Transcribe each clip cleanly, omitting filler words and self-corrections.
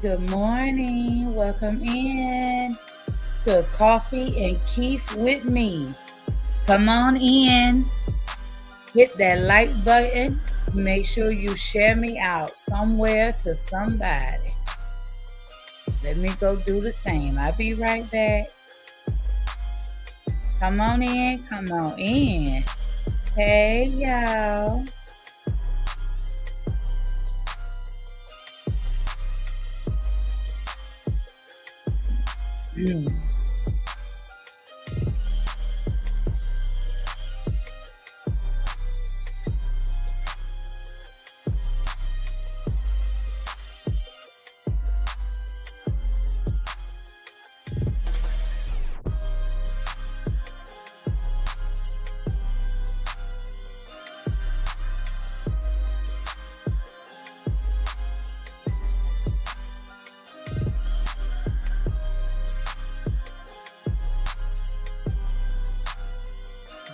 good morning. Welcome in to Coffee and Kief with me. Come on in, hit that like button. Make sure you share me out somewhere to somebody. Let me go do the same. I'll be right back. Come on in, come on in. Hey, y'all. Mm.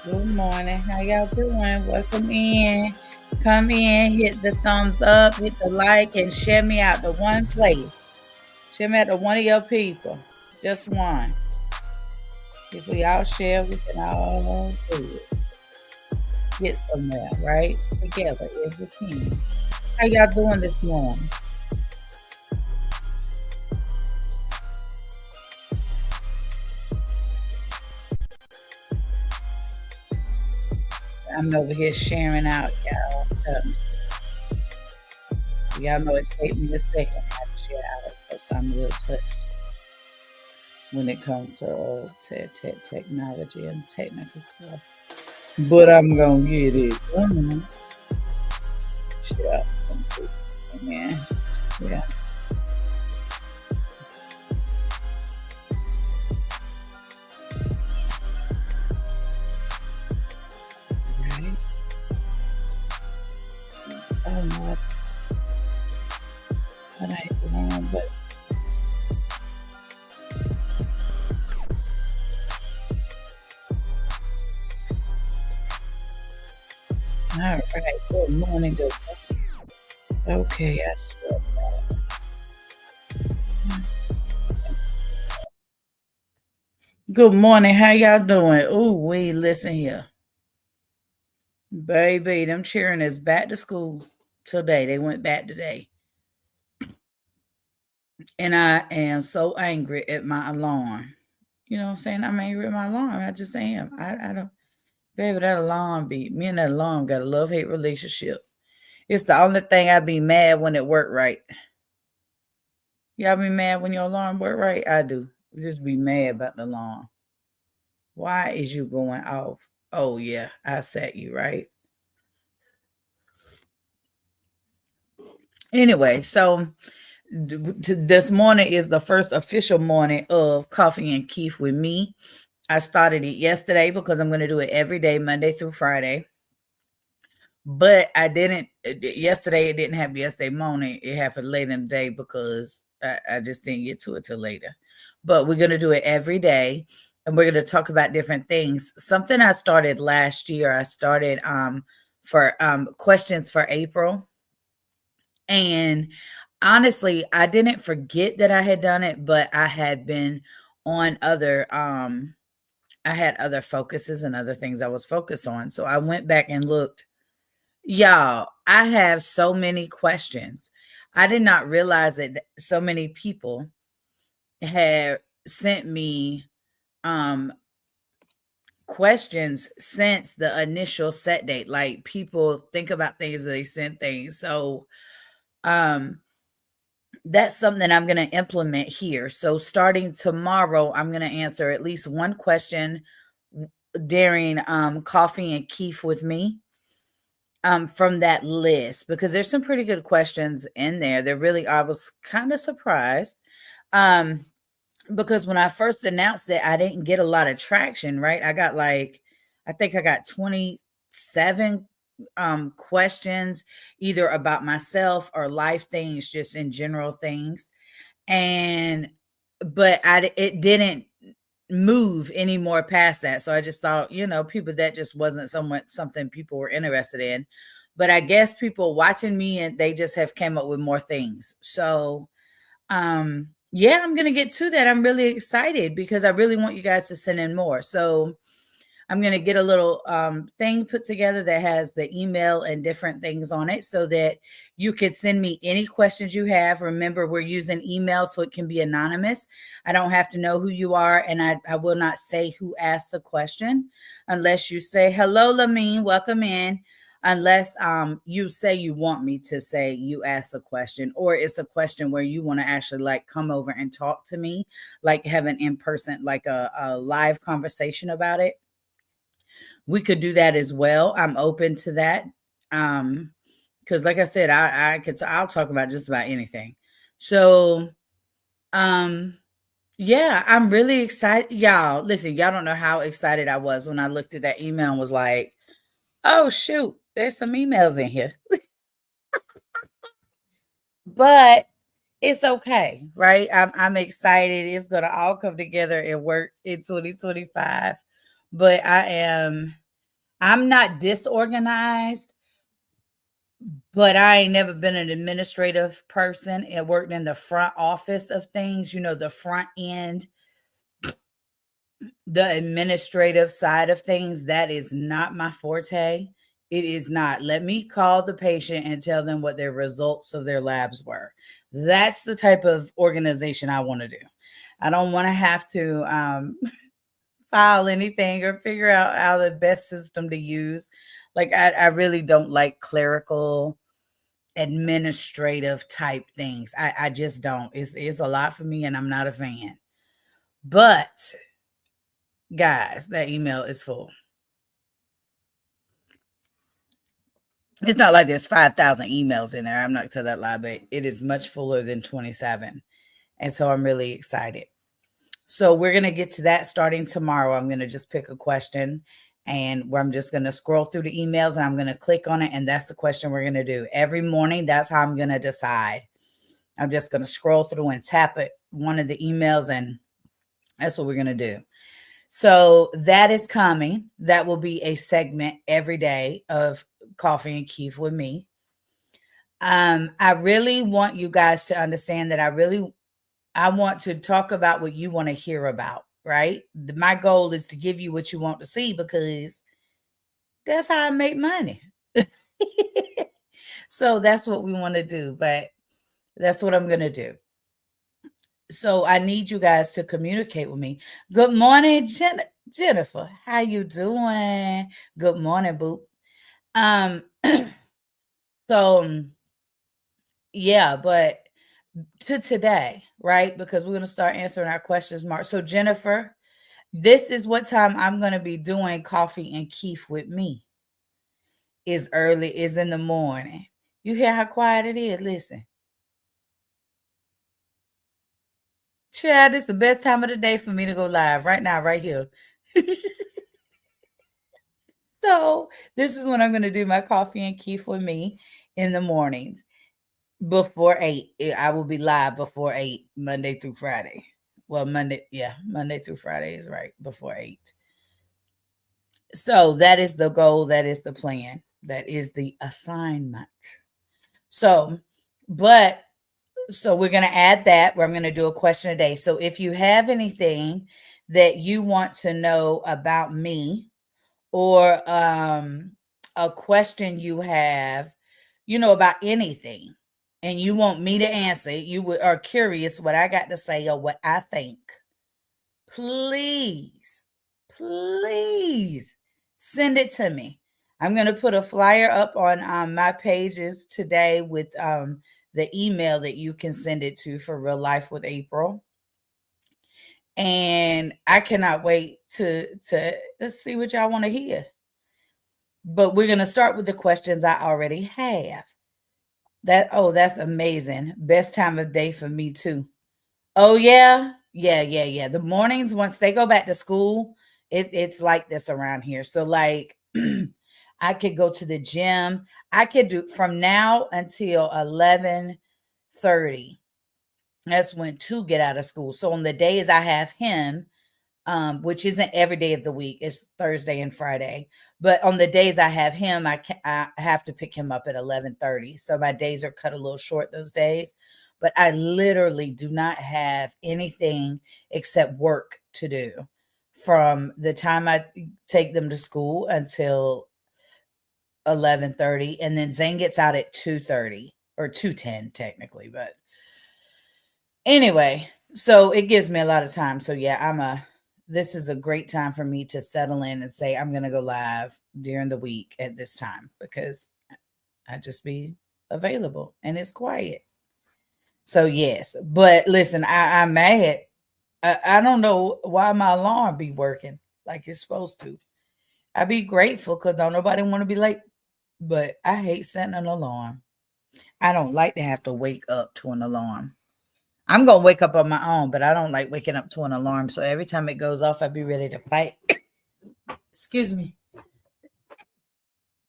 Good morning. How y'all doing? Welcome in. Come in, hit the thumbs up, hit the like, and share me out to one place. Share me out to one of your people. Just one. If we all share, we can all do it. Get somewhere, right? Together as a team. How y'all doing this morning? I'm over here sharing out, y'all. Y'all know it take me a second to share out because I'm real touched when it comes to technology and technical stuff. But I'm gonna get it done. Share out some people. Man. Yeah. Right. I don't know what I doing, but all right. Good morning. Good morning. Okay, I sure know. Good morning. How y'all doing? Ooh, we listen here. Baby, them cheering is back to school today. They went back today. And I am so angry at my alarm. You know what I'm saying? I'm angry at my alarm. I just am. I don't, baby, that alarm be, me and that alarm got a love hate relationship. It's the only thing I be mad when it work right. Y'all be mad when your alarm work right? I do. Just be mad about the alarm. Why is you going off? Oh yeah, I set you right. Anyway, so this morning is the first official morning of Coffee and Keef with me. I started it yesterday because I'm going to do it every day, Monday through Friday. But I didn't yesterday. It didn't happen yesterday morning. It happened late in the day because I just didn't get to it till later. But we're going to do it every day, and we're going to talk about different things. Something I started last year. I started for questions for April, and honestly, I didn't forget that I had done it, but I had been on other I had other focuses and other things I was focused on. So I went back and looked. Y'all, I have so many questions. I did not realize that so many people have sent me um questions since the initial set date. Like people think about things, they send things. So um that's something I'm going to implement here. So starting tomorrow, I'm going to answer at least one question during Coffee and Keef with me from that list because there's some pretty good questions in there. There really, I was kind of surprised um, because when I first announced it, I didn't get a lot of traction, right? I think I got 27 questions either about myself or life things, just in general things. And but it didn't move any more past that. So I just thought, people that just wasn't something people were interested in. But I guess people watching me and they just have came up with more things. So Yeah, I'm gonna get to that. I'm really excited because I really want you guys to send in more. So I'm going to get a little thing put together that has the email and different things on it so that you can send me any questions you have. Remember, we're using email so it can be anonymous. I don't have to know who you are, and I will not say who asked the question unless you say, hello, Lamine, welcome in. Unless you say you want me to say you asked the question, or it's a question where you want to actually like come over and talk to me, like have an in person, like a live conversation about it, we could do that as well. I'm open to that. Because like I said, I'll talk about just about anything. So um yeah, I'm really excited. Y'all, listen, y'all don't know how excited I was when I looked at that email and was like, oh shoot, there's some emails in here. But it's okay, right? I'm excited. It's gonna all come together and work in 2025. But I'm not disorganized, but I ain't never been an administrative person and worked in the front office of things, the front end, the administrative side of things. That is not my forte. It is not. Let me call the patient and tell them what their results of their labs were. That's the type of organization I want to do. I don't want to have to file anything or figure out how the best system to use. Like, I really don't like clerical administrative type things. I just don't. It's a lot for me and I'm not a fan. But guys, that email is full. It's not like there's 5,000 emails in there. I'm not to that lie, but it is much fuller than 27. And so I'm really excited. So we're going to get to that starting tomorrow. I'm going to just pick a question and where I'm just going to scroll through the emails and I'm going to click on it. And that's the question we're going to do every morning. That's how I'm going to decide. I'm just going to scroll through and tap it, one of the emails, and that's what we're going to do. So that is coming. That will be a segment every day of Coffee and Kief with me. I really want you guys to understand that I want to talk about what you want to hear about, right? My goal is to give you what you want to see because that's how I make money. So that's what we want to do, but that's what I'm going to do. So I need you guys to communicate with me. Good morning, Jennifer. How you doing? Good morning, Boop. Um, so yeah, but to today, right? Because we're gonna start answering our questions, Mark. So Jennifer, this is what time I'm gonna be doing Coffee and Keef with me. Is in the morning. You hear how quiet it is? Listen. Chad, this is the best time of the day for me to go live right now, right here. So this is when I'm going to do my Coffee and Keef with me in the mornings before 8. I will be live before 8, Monday through Friday. Well, Monday through Friday is right, before 8. So that is the goal. That is the plan. That is the assignment. So, but so we're going to add that where I'm going to do a question a day. So if you have anything that you want to know about me, or a question you have, about anything, and you want me to answer it, are curious what I got to say or what I think, please, please send it to me. I'm going to put a flyer up on my pages today with the email that you can send it to for Real Life with April. And I cannot wait to let's see what y'all want to hear. But we're going to start with the questions I already have. That's amazing. Best time of day for me too. Oh yeah. Yeah. The mornings, once they go back to school, it's like this around here. So like I could go to the gym. I could do from now until 11:30. That's when two get out of school. So on the days I have him, which isn't every day of the week. It's Thursday and Friday. But on the days I have him, I have to pick him up at 11:30. So my days are cut a little short those days. but I literally do not have anything except work to do from the time I take them to school until 11:30, and then Zane gets out at 2:30 or 2:10 technically, but anyway, so it gives me a lot of time. So yeah, this is a great time for me to settle in and say I'm going to go live during the week at this time because I just be available and it's quiet. So yes, but listen, I'm mad. I don't know why my alarm be working like it's supposed to. I be grateful because don't nobody want to be late, but I hate setting an alarm. I don't like to have to wake up to an alarm. I'm gonna wake up on my own, but I don't like waking up to an alarm. So every time it goes off, I be ready to fight. Excuse me.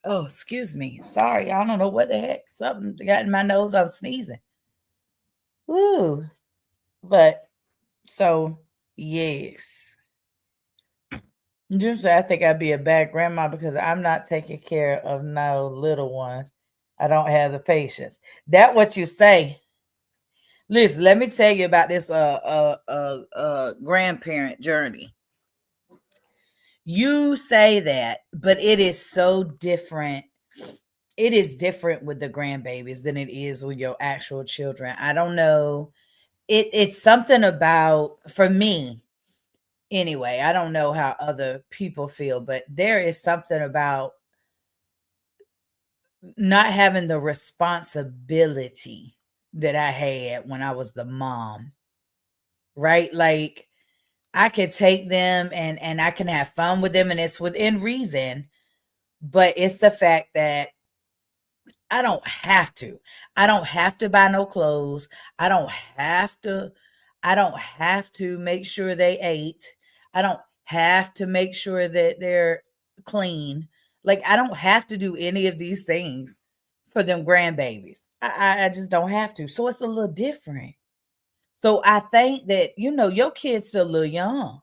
Oh, excuse me. Sorry, I don't know what the heck. Something got in my nose. I'm sneezing. Ooh. But so yes. Just I think I'd be a bad grandma because I'm not taking care of no little ones. I don't have the patience. That what you say. Listen, let me tell you about this grandparent journey. You say that, but it is so different. It is different with the grandbabies than it is with your actual children. I don't know. It's something about for me anyway. I don't know how other people feel, but there is something about not having the responsibility that I had when I was the mom, right? Like I could take them and I can have fun with them and it's within reason, but it's the fact that I don't have to. I don't have to buy no clothes. I don't have to I don't have to make sure they ate. I don't have to make sure that they're clean. Like I don't have to do any of these things for them grandbabies. I just don't have to. So it's a little different. So I think that, your kids still a little young.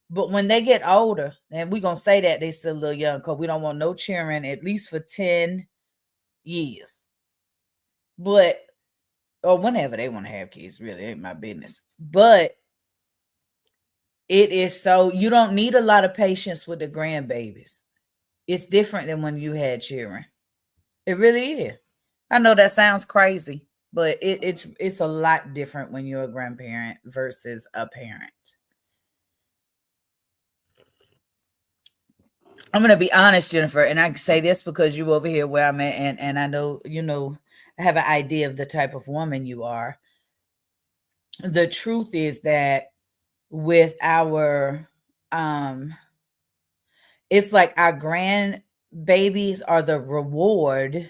But when they get older, and we're gonna say that they still a little young because we don't want no children at least for 10 years. But or whenever they want to have kids, really ain't my business. But it is so you don't need a lot of patience with the grandbabies. It's different than when you had children. It really is. I know that sounds crazy, but it's a lot different when you're a grandparent versus a parent. I'm gonna be honest, Jennifer, and I can say this because you over here where I'm at, and I know I have an idea of the type of woman you are. The truth is that with our it's like our grandbabies are the reward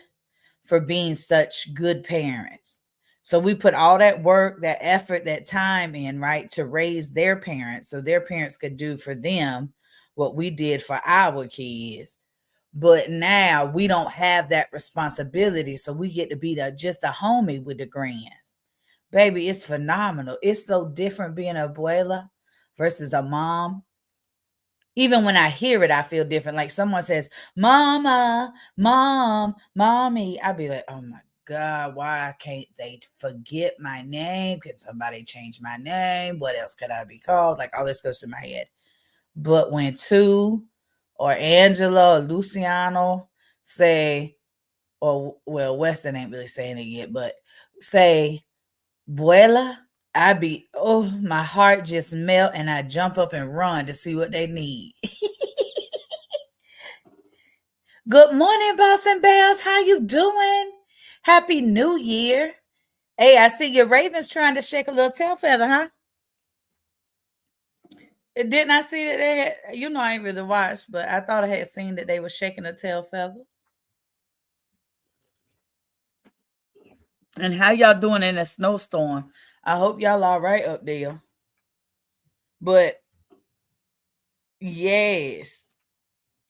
for being such good parents. So we put all that work, that effort, that time in, right, to raise their parents so their parents could do for them what we did for our kids. But now we don't have that responsibility. So we get to be just a homie with the grands. Baby, it's phenomenal. It's so different being a abuela versus a mom. Even when I hear it, I feel different. Like someone says, Mama, Mom, Mommy. I'd be like, oh my God, why can't they forget my name? Can somebody change my name? What else could I be called? Like all this goes through my head. But when two or Angela or Luciano say, or well, Weston ain't really saying it yet, but say, Buela, I be, oh, my heart just melt and I jump up and run to see what they need. Good morning, Boss and Bells. How you doing? Happy New Year. Hey, I see your Ravens trying to shake a little tail feather, huh? Didn't I see that they had, I ain't really watched, but I thought I had seen that they were shaking a tail feather. And how y'all doing in a snowstorm? I hope y'all all right up there. But yes,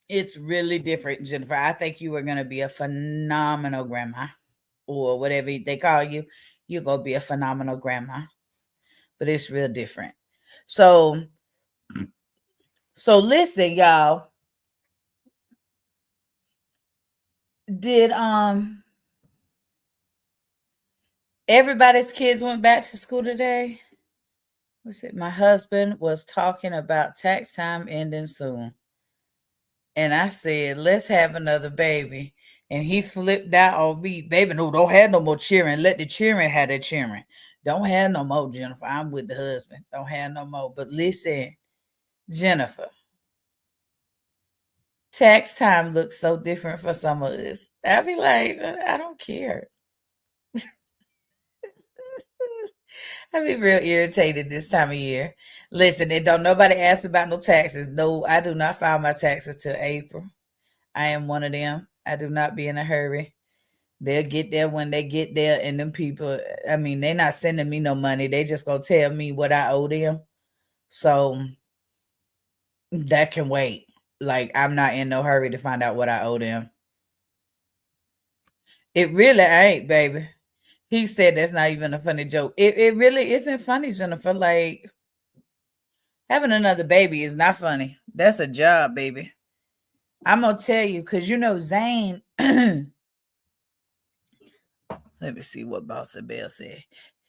it's really different, Jennifer. I think you are going to be a phenomenal grandma or whatever they call you. You're going to be a phenomenal grandma. But it's real different. So listen, y'all. Did Everybody's kids went back to school today. What's it? My husband was talking about tax time ending soon. And I said, let's have another baby. And he flipped out on me. Baby, no, don't have no more cheering. Let the cheering have their cheering. Don't have no more, Jennifer. I'm with the husband. Don't have no more. But listen, Jennifer, tax time looks so different for some of us. I be like, I don't care. I be real irritated this time of year. Listen, and don't nobody ask me about no taxes. No, I do not file my taxes till April. I am one of them. I do not be in a hurry. They'll get there when they get there, and them people, I mean, they not sending me no money. They just gonna tell me what I owe them. So that can wait. Like, I'm not in no hurry to find out what I owe them. It really ain't, baby. He said that's not even a funny joke. It really isn't funny, Jennifer. Like, having another baby is not funny. That's a job, baby. I'm gonna tell you, because you know Zane. Let me see what Bossa Bell said.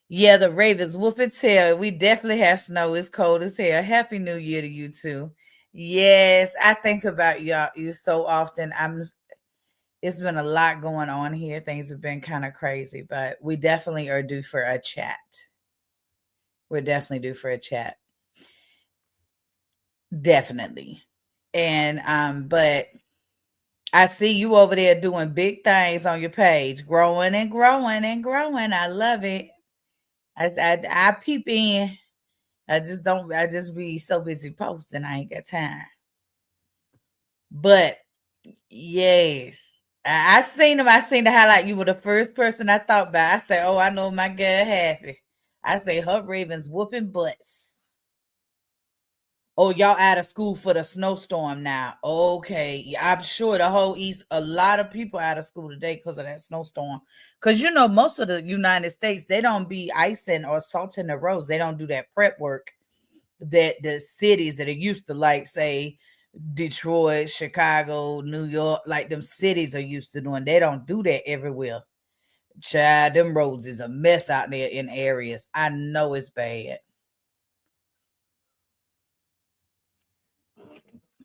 Yeah, the Ravens whooping tail. We definitely have snow. It's cold as hell. Happy New Year to you too. Yes, I think about y'all you so often. It's been a lot going on here. Things have been kind of crazy, but we definitely are due for a chat. We're definitely due for a chat. Definitely. And but I see you over there doing big things on your page, growing and growing and growing. I love it. I peep in. I just don't. I just be so busy posting. I ain't got time. But yes, I seen him. I seen the highlight. You were the first person I thought about. I said, "Oh, I know my girl happy." I say, "Her Ravens whooping butts." Oh, y'all out of school for the snowstorm now. Okay. Yeah, I'm sure the whole East, a lot of people out of school today because of that snowstorm. Because you know, most of the United States, they don't be icing or salting the roads. They don't do that prep work that the cities that are used to, like, say, Detroit, Chicago, New York, like them cities are used to doing. They don't do that everywhere. Child, them roads is a mess out there in areas. I know it's bad.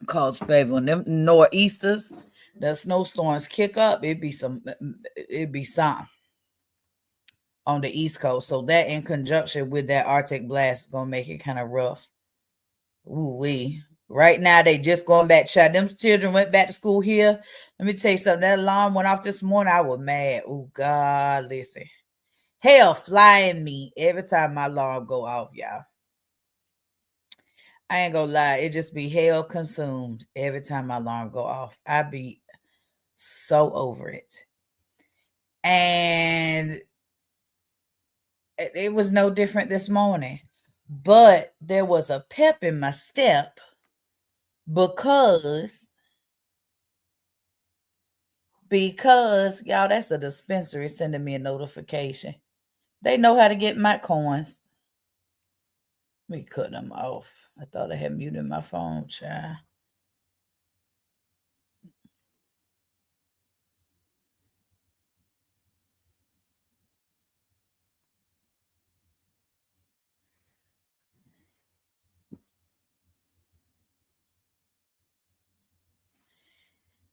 Cause baby, when them nor'easters, the snowstorms kick up, it'd be some on the East Coast. So that in conjunction with that Arctic blast is gonna make it kind of rough. Ooh wee. Right now they just going back. Child, them children went back to school here. Let me tell you something. That alarm went off this morning. I was mad. Oh God, listen. Hell flying me every time my alarm go off, y'all. I ain't gonna lie, it just be hell consumed every time my alarm go off. I be so over it. And it was no different this morning. But there was a pep in my step because y'all, that's a dispensary sending me a notification. They know how to get my coins. Let me cut them off. I thought I had muted my phone, child.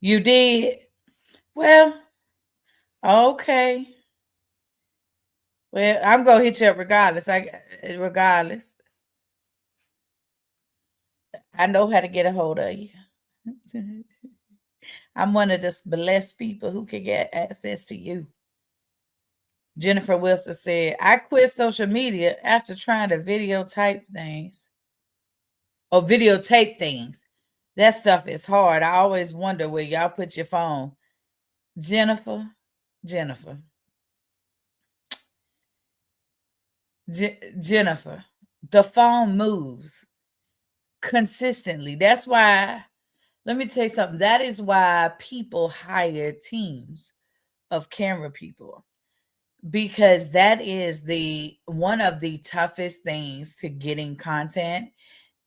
You did? Well, okay. Well, I'm gonna hit you up regardless. Regardless, I know how to get a hold of you. I'm one of the blessed people who can get access to you. Jennifer Wilson said, I quit social media after trying to videotape things or videotape things. That stuff is hard. I always wonder where y'all put your phone. Jennifer, Jennifer, Jennifer, the phone moves consistently. That's why, let me tell you something. That is why people hire teams of camera people, because that is the one of the toughest things to getting content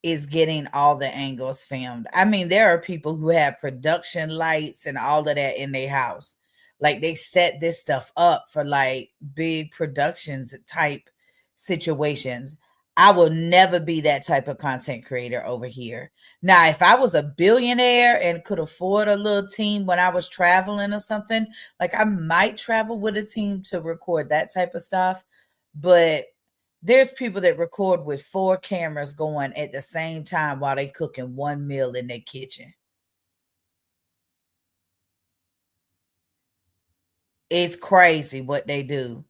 is getting all the angles filmed. I mean, there are people who have production lights and all of that in their house, Like they set this stuff up for like big productions type situations. I will never be that type of content creator over here. Now, if I was a billionaire and could afford a little team when I was traveling or something, like I might travel with a team to record that type of stuff. But there's people that record with 4 cameras going at the same time while they cooking one meal in their kitchen. It's crazy what they do.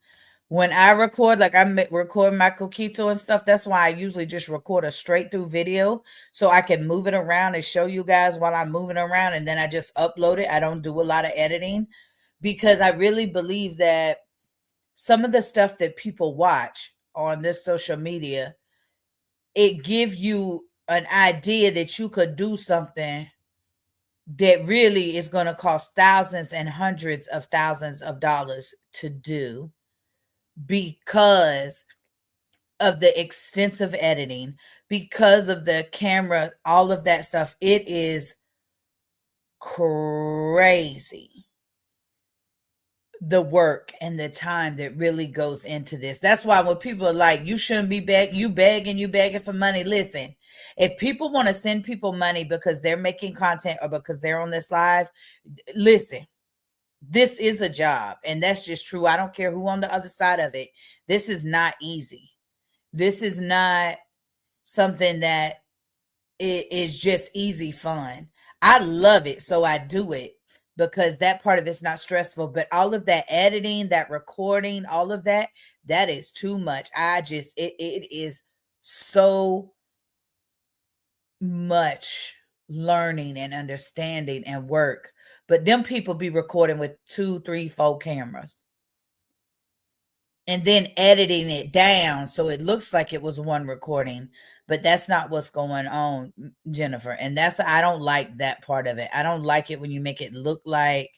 When I record, like record my coquito and stuff, that's why I usually just record a straight through video so I can move it around and show you guys while I'm moving around, and then I just upload it. I don't do a lot of editing because I really believe that some of the stuff that people watch on this social media, it give you an idea that you could do something that really is going to cost thousands and hundreds of thousands of dollars to do because of the extensive editing, because of the camera, all of that stuff. It is crazy the work and the time that really goes into this. That's why when people are like, you shouldn't be you begging for money. Listen, if people want to send people money because they're making content or because they're on this live, listen, this is a job, and that's just true. I don't care who on the other side of it. This is not easy. This is not something that is just easy fun. I love it, so I do it because that part of it's not stressful. But all of that editing, that recording, all of that, that is too much. It is so much learning and understanding and work. But them people be recording with 2, 3, 4 cameras and then editing it down so it looks like it was one recording, but that's not what's going on, Jennifer. And I don't like that part of it. I don't like it when you make it look like,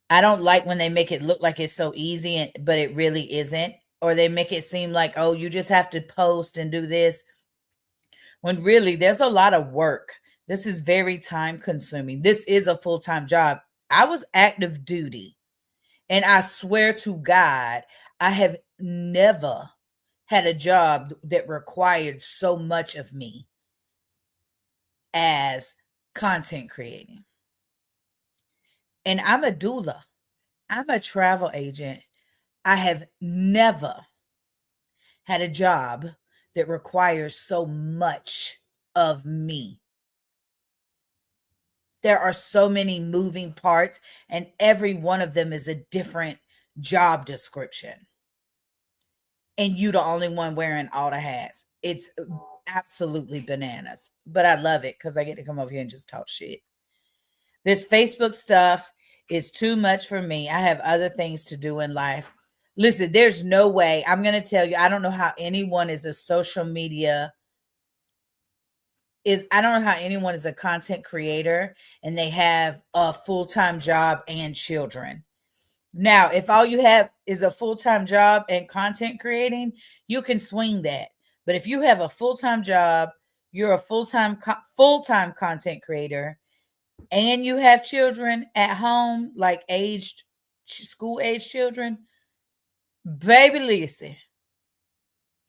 I don't like when they make it look like it's so easy, but it really isn't. Or they make it seem like, oh, you just have to post and do this, when really there's a lot of work. This is very time consuming. This is a full-time job. I was active duty, and I swear to God, I have never had a job that required so much of me as content creating. And I'm a doula. I'm a travel agent. I have never had a job that requires so much of me. There are so many moving parts, and every one of them is a different job description. And you the only one wearing all the hats. It's absolutely bananas. But I love it because I get to come over here and just talk shit. This Facebook stuff is too much for me. I have other things to do in life. Listen, there's no way. I'm going to tell you, I don't know how anyone is a social media I don't know how anyone is a content creator and they have a full-time job and children. Now, if all you have is a full-time job and content creating, you can swing that. But if you have a full-time job, you're a full-time content creator, and you have children at home, like school-age children, baby, listen,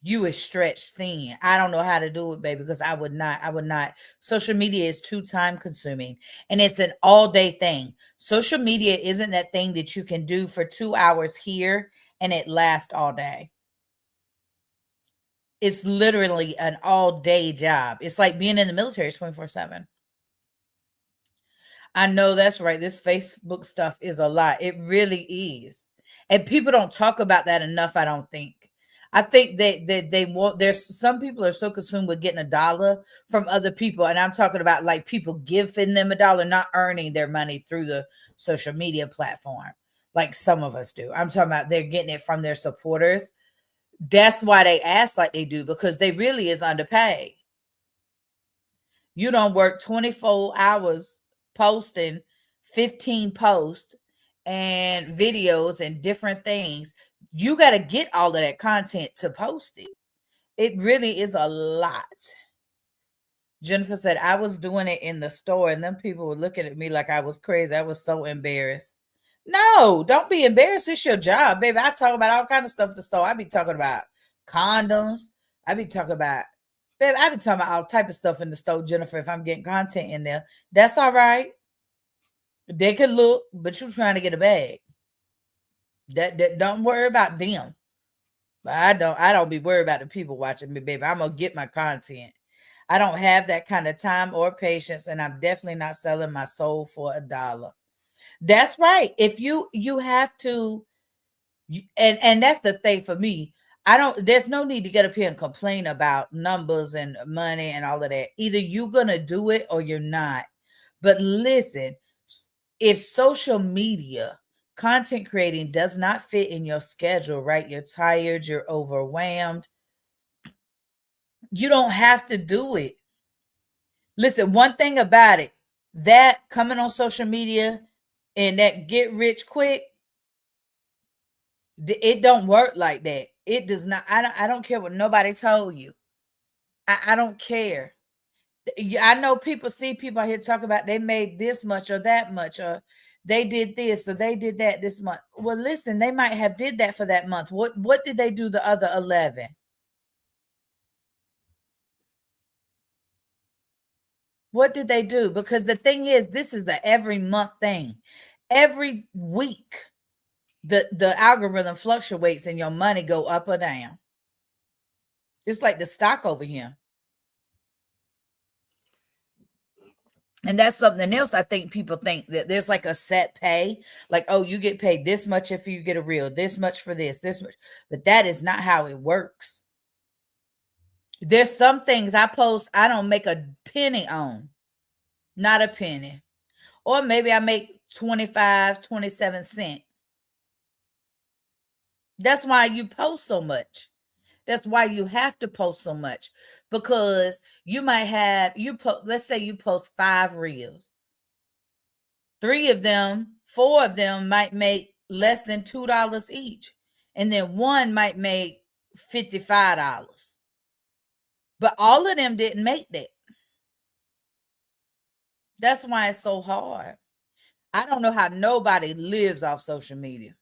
you is stretched thin. I don't know how to do it, baby, because I would not. Social media is too time consuming, and it's an all day thing. Social media isn't that thing that you can do for 2 hours here and it lasts all day. It's literally an all day job. It's like being in the military 24/7. I know that's right. This Facebook stuff is a lot. It really is. And people don't talk about that enough, I don't think. I think they want, there's some people are so consumed with getting $1 from other people. And I'm talking about like people giving them $1, not earning their money through the social media platform like some of us do. I'm talking about they're getting it from their supporters. That's why they ask like they do, because they really is underpaid. You don't work 24 hours posting 15 posts and videos and different things. You got to get all of that content to post it. It really is a lot. Jennifer said, I was doing it in the store and then people were looking at me like I was crazy. I was so embarrassed. No, don't be embarrassed. It's your job, baby. I talk about all kind of stuff at the store. I be talking about condoms. I be talking about, baby, I be talking about all type of stuff in the store, Jennifer, if I'm getting content in there. That's all right. They can look, but you're trying to get a bag. That don't worry about them. I don't be worried about the people watching me, baby. I'm gonna get my content. I don't have that kind of time or patience, and I'm definitely not selling my soul for $1. That's right. If you have to, and that's the thing for me. I don't. There's no need to get up here and complain about numbers and money and all of that. Either you're gonna do it or you're not. But listen, if social media content creating does not fit in your schedule, right? You're tired, you're overwhelmed. You don't have to do it. Listen, one thing about it, that coming on social media and that get rich quick, it don't work like that. It does not. I don't care what nobody told you. I don't care. I know people see people out here talk about they made this much or that much, or they did this or they did that this month. Well, listen, they might have did that for that month. What did they do the other 11? What did they do? Because the thing is, this is the every month thing. Every week, the algorithm fluctuates and your money go up or down. It's like the stock over here. And that's something else. I think people think that there's like a set pay, like, oh, you get paid this much if you get a reel, this much for this much. But that is not how it works. There's some things I post, I don't make a penny on, not a penny. Or maybe I make 25, 27 cents. That's why you post so much. That's why you have to post so much, because you might have, let's say you post 5 reels. 3 of them, 4 of them might make less than $2 each. And then one might make $55. But all of them didn't make that. That's why it's so hard. I don't know how nobody lives off social media.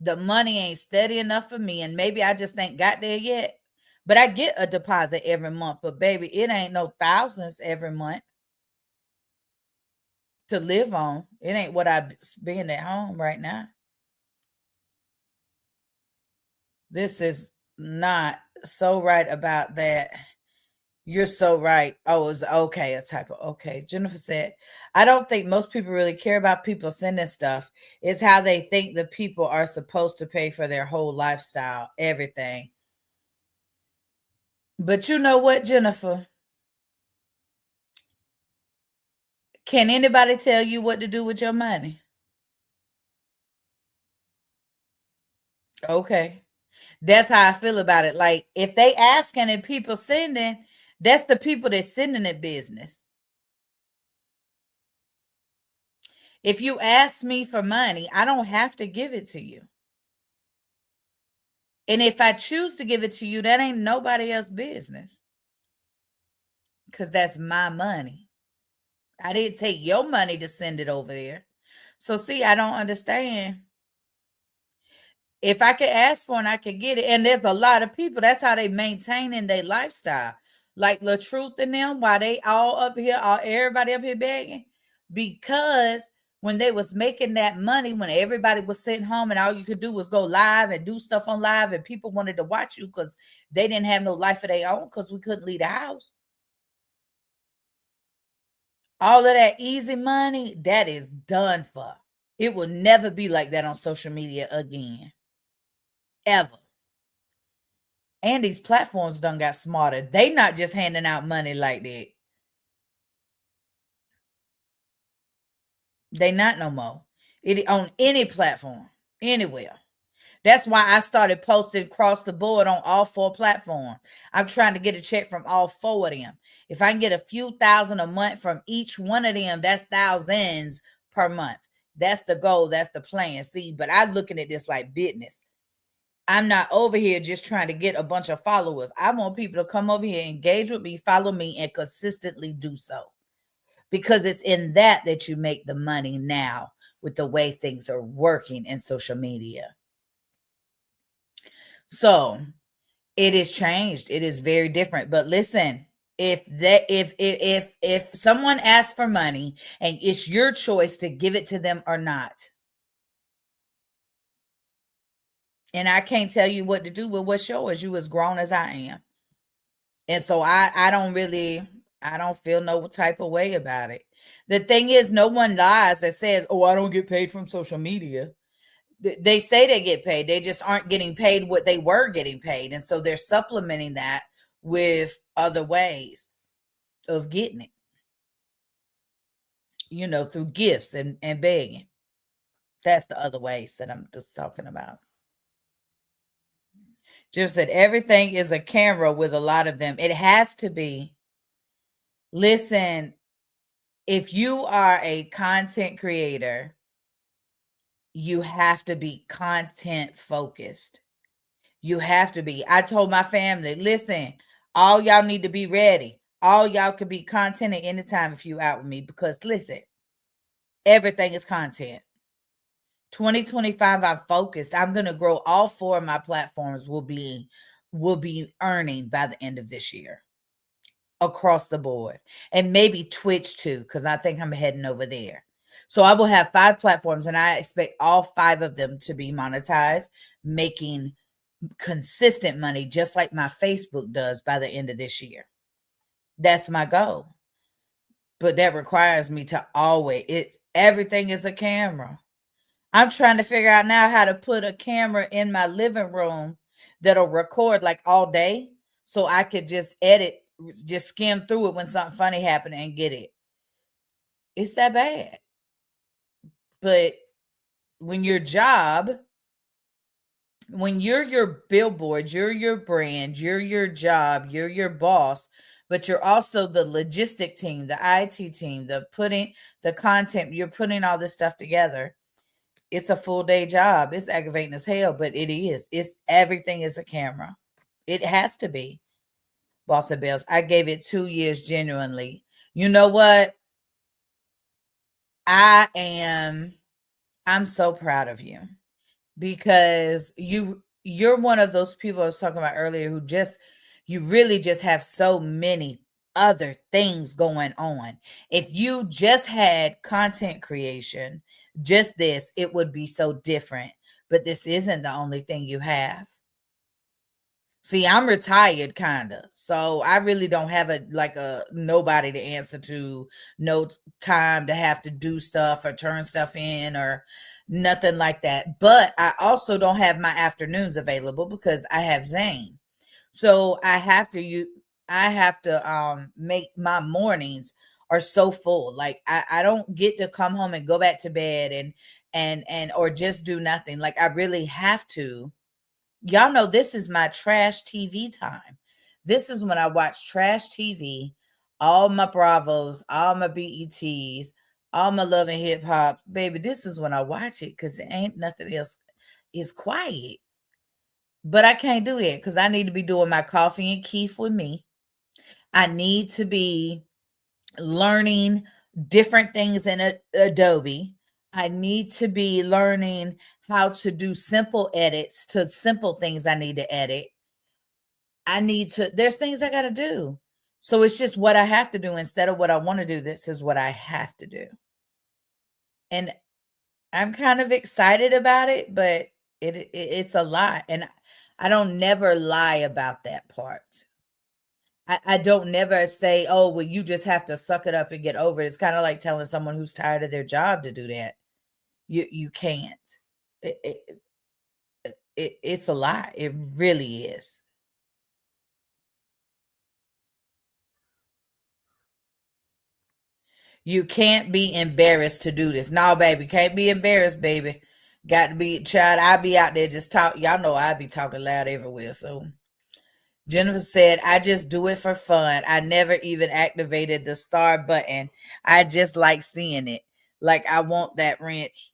The money ain't steady enough for me, and maybe I just ain't got there yet. But I get a deposit every month. But baby, it ain't no thousands every month to live on. It ain't what I spend at home right now. This is not so right about that. You're so right. Oh, it's okay. A type of okay. Jennifer said, I don't think most people really care about people sending stuff. It's how they think the people are supposed to pay for their whole lifestyle, everything. But you know what, Jennifer? Can anybody tell you what to do with your money? Okay. That's how I feel about it. Like, if they asking and people sending, that's the people that's sending it business. If you ask me for money, I don't have to give it to you. And if I choose to give it to you, that ain't nobody else's business. Because that's my money. I didn't take your money to send it over there. So see, I don't understand. If I could ask for it, I could get it. And there's a lot of people, that's how they maintaining their lifestyle. Like LaTruth and them, while they all up here, everybody up here begging. Because when they was making that money, when everybody was sitting home and all you could do was go live and do stuff on live, and people wanted to watch you because they didn't have no life of their own because we couldn't leave the house. All of that easy money, that is done for. It will never be like that on social media again. Ever. And these platforms done got smarter. They not just handing out money like that. They not no more. It on any platform, anywhere. That's why I started posting across the board on all 4 platforms. I'm trying to get a check from all 4 of them. If I can get a few thousand a month from each one of them, that's thousands per month. That's the goal. That's the plan. See, but I'm looking at this like business. I'm not over here just trying to get a bunch of followers. I want people to come over here, engage with me, follow me, and consistently do so. Because it's in that you make the money now with the way things are working in social media. So it is changed. It is very different. But listen, if someone asks for money and it's your choice to give it to them or not, and I can't tell you what to do with what's yours. You as grown as I am. And so I don't feel no type of way about it. The thing is, no one lies that says, oh, I don't get paid from social media. They say they get paid. They just aren't getting paid what they were getting paid. And so they're supplementing that with other ways of getting it, through gifts and begging. That's the other ways that I'm just talking about. Jim said everything is a camera with a lot of them. It has to be. Listen, if you are a content creator, you have to be content focused. You have to be. I told my family, listen, all y'all need to be ready. All y'all could be content at any time if you out with me, because listen, everything is content. 2025, I'm focused. I'm going to grow. All 4 of my platforms will be earning by the end of this year across the board, and maybe Twitch too, because I think I'm heading over there. So I will have 5 platforms, and I expect all 5 of them to be monetized, making consistent money, just like my Facebook does by the end of this year. That's my goal. But that requires me to everything is a camera. I'm trying to figure out now how to put a camera in my living room that'll record like all day, so I could just edit, just skim through it when something funny happened and get it. It's that bad. But when your job, when you're your billboard, you're your brand, you're your job, you're your boss, but you're also the logistic team, the IT team, the content, you're putting all this stuff together. It's a full day job. It's aggravating as hell, but it is. Everything is a camera. It has to be. Boss of Bells. I gave it 2 years genuinely. You know what? I'm so proud of you, because you're one of those people I was talking about earlier who you really just have so many other things going on. If you just had content creation, just this, it would be so different. But this isn't the only thing you have. See, I'm retired kind of. So I really don't have a nobody to answer to, no time to have to do stuff or turn stuff in or nothing like that. But I also don't have my afternoons available because I have Zane. So I have to make my mornings are so full. Like I don't get to come home and go back to bed and or just do nothing. Like I really have to. Y'all know this is my trash TV time. This is when I watch trash TV, all my Bravos, all my BETs, all my Love and Hip Hop. Baby, this is when I watch it because it ain't nothing else. It's quiet. But I can't do that because I need to be doing my Koffee and Kief with me. I need to be learning different things in Adobe. I need to be learning how to do simple edits to simple things I need to edit. There's things I got to do. So it's just what I have to do instead of what I want to do. This is what I have to do. And I'm kind of excited about it, but it's a lot. And I don't never lie about that part. I don't never say, oh, well, you just have to suck it up and get over it. It's kind of like telling someone who's tired of their job to do that. You can't. It's a lie. It really is. You can't be embarrassed to do this. No, baby, can't be embarrassed, baby. Got to be child. I be out there just talk. Y'all know I be talking loud everywhere. So Jennifer said, I just do it for fun. I never even activated the star button. I just like seeing it. Like I want that wrench.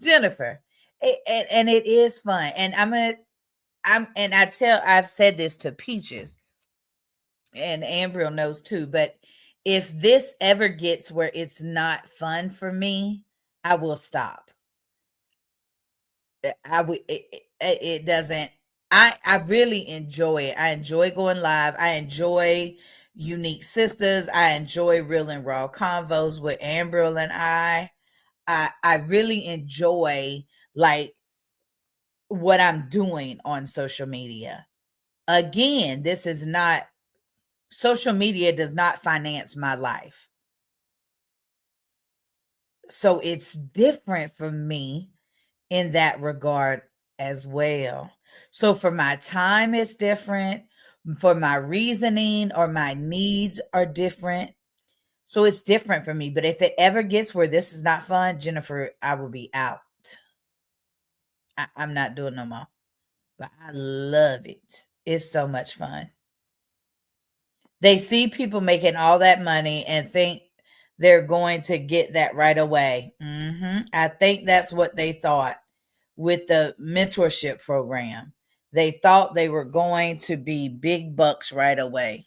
Jennifer, And it is fun. And I've said this to Peaches, and Ambriel knows too, but if this ever gets where it's not fun for me, I will stop. I would it doesn't. I really enjoy it. I enjoy going live. I enjoy Unique Sisters. I enjoy Real and Raw Convos with Ambriel and I really enjoy like what I'm doing on social media. Again, this is not social media does not finance my life. So it's different for me in that regard as well. So for my time, it's different. For my reasoning or my needs are different. So it's different for me. But if it ever gets where this is not fun, Jennifer, I will be out. I'm not doing no more. But I love it. It's so much fun. They see people making all that money and think they're going to get that right away. I think that's what they thought with the mentorship program. They thought they were going to be big bucks right away.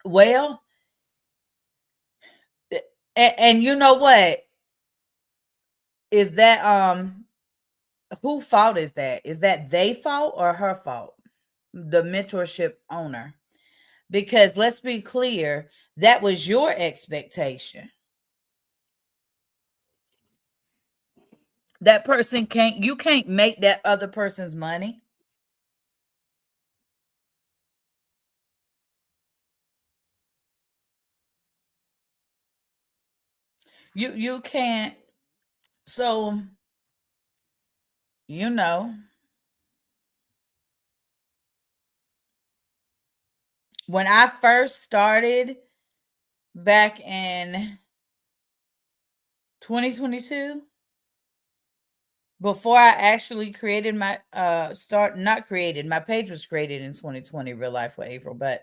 Well, and you know what? Is that who fault is that? Is that they fault or her fault? The mentorship owner. Because let's be clear, that was your expectation. That person you can't make that other person's money. You can't. So, you know, when I first started back in 2022, before I actually created my not created, my page was created in 2020, Real Life with April, but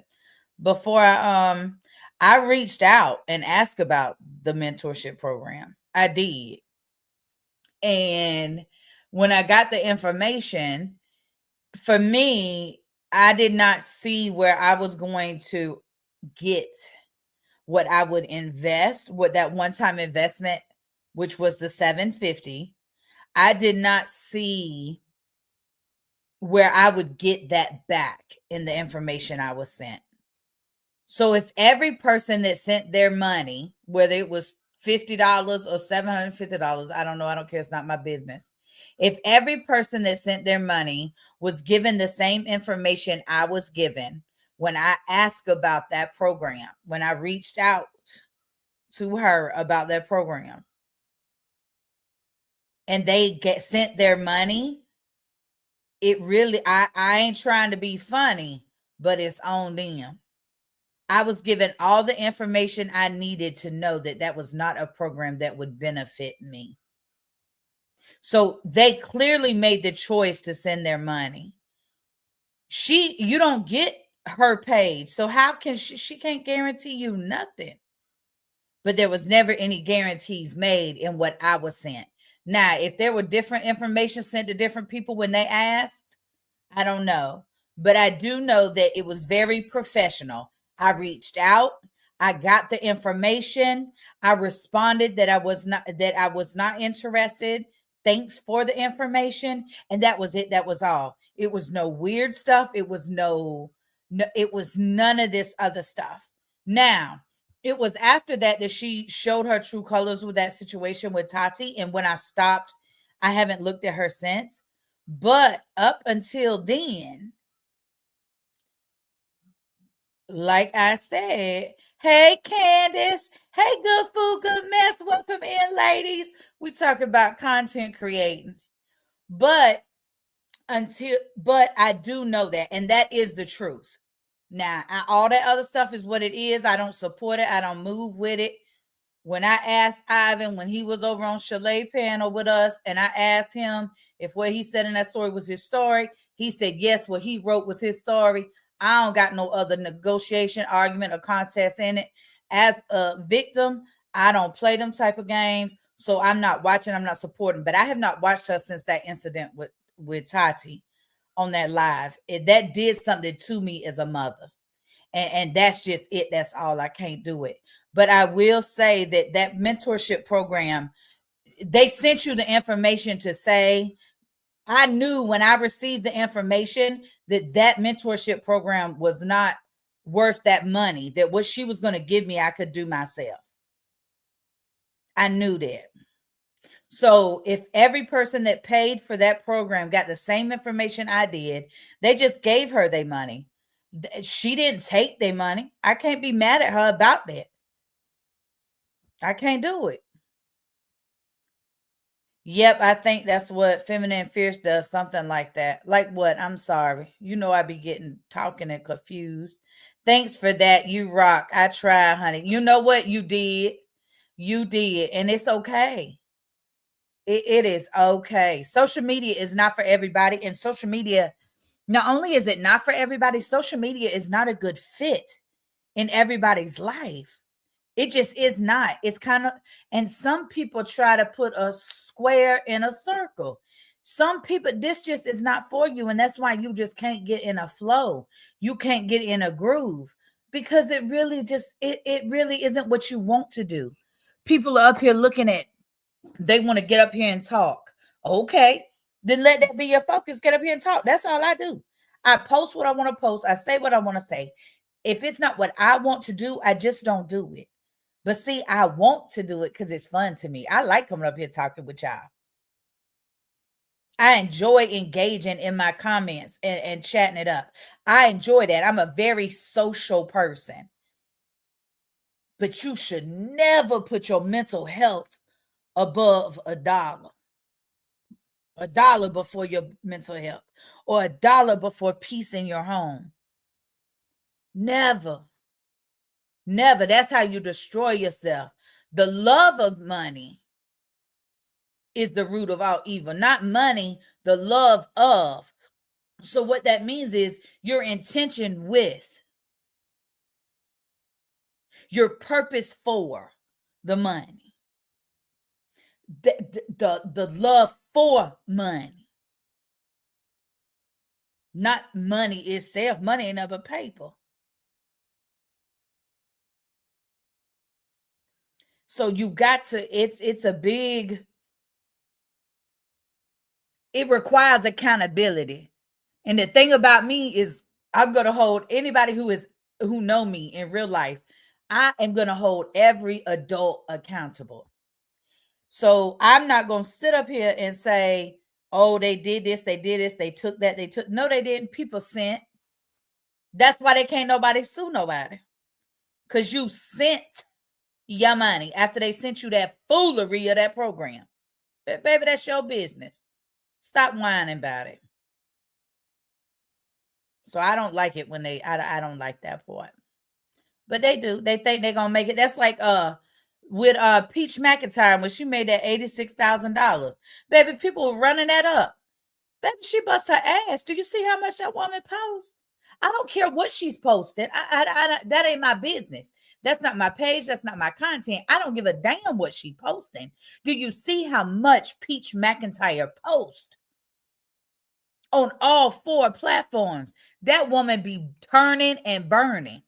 before I reached out and asked about the mentorship program. I did. And when I got the information, for me, I did not see where I was going to get what I would invest, what that one-time investment, which was the 750. I did not see where I would get that back in the information I was sent. So if every person that sent their money, whether it was $50 or $750, I don't know, I don't care, it's not my business. If every person that sent their money was given the same information I was given when I asked about that program, when I reached out to her about that program, and they get sent their money, it really, I ain't trying to be funny, but it's on them. I was given all the information I needed to know that that was not a program that would benefit me. So they clearly made the choice to send their money. You don't get her page. So how can she can't guarantee you nothing. But there was never any guarantees made in what I was sent. Now, if there were different information sent to different people when they asked, I don't know. But I do know that it was very professional. I reached out. I got the information. I responded that I was not interested. Thanks for the information. And that was it. That was all. It was no weird stuff. It was it was none of this other stuff. Now, it was after that she showed her true colors with that situation with Tati. And when I stopped, I haven't looked at her since. But up until then, like I said, hey Candace, hey good food, good mess, welcome in, ladies. We talk about content creating, but I do know that, and that is the truth. Now, all that other stuff is what it is. I don't support it. I don't move with it. When I asked Ivan when he was over on Chalet panel with us, and I asked him if what he said in that story was his story, he said yes, what he wrote was his story. I don't got no other negotiation, argument, or contest in it. As a victim, I don't play them type of games. So I'm not watching, I'm not supporting, but I have not watched her since that incident with Tati on that live. That did something to me as a mother. And that's just it. That's all. I can't do it. But I will say that that mentorship program, they sent you the information to say, I knew when I received the information that that mentorship program was not worth that money, that what she was going to give me, I could do myself. I knew that. So if every person that paid for that program got the same information I did, they just gave her their money. She didn't take their money. I can't be mad at her about that. I can't do it. Yep, I think that's what Feminine Fierce does, something like that. Like what? I'm sorry. You know I be getting talking and confused. Thanks for that. You rock. I try, honey. You know what? You did. You did. And it's okay. It is okay. Social media is not for everybody. And social media, not only is it not for everybody, social media is not a good fit in everybody's life. It just is not. It's kind of, and some people try to put a square in a circle. Some people, this just is not for you. And that's why you just can't get in a flow. You can't get in a groove because it really just, it really isn't what you want to do. People are up here looking at, they want to get up here and talk. Okay, then let that be your focus. Get up here and talk. That's all I do. I post what I want to post. I say what I want to say. If it's not what I want to do, I just don't do it. But see, I want to do it because it's fun to me. I like coming up here talking with y'all. I enjoy engaging in my comments and chatting it up. I enjoy that. I'm a very social person. But you should never put your mental health above $1. $1 before your mental health, or $1 before peace in your home. Never. Never. That's how you destroy yourself. The love of money is the root of all evil, not money, the love of. So what that means is your intention with, your purpose for the money, the love for money, not money itself. Money ain't never paper. So you got to, it's a big, it requires accountability. And the thing about me is I'm going to hold anybody who know me in real life. I am going to hold every adult accountable. So I'm not going to sit up here and say, oh, they did this, they did this, they took that, they took. No, they didn't. People sent. That's why they can't nobody sue nobody. Because you sent your money after they sent you that foolery of that program. Baby, that's your business. Stop whining about it. So I don't like it when I don't like that part. But they do. They think they're gonna make it. That's like with Peach McIntyre when she made that $86,000. Baby, people were running that up. Baby, she bust her ass. Do you see how much that woman posts? I don't care what she's posting. That ain't my business. That's not my page. That's not my content. I don't give a damn what she posting. Do you see how much Peach McIntyre posts on all 4 platforms? That woman be turning and burning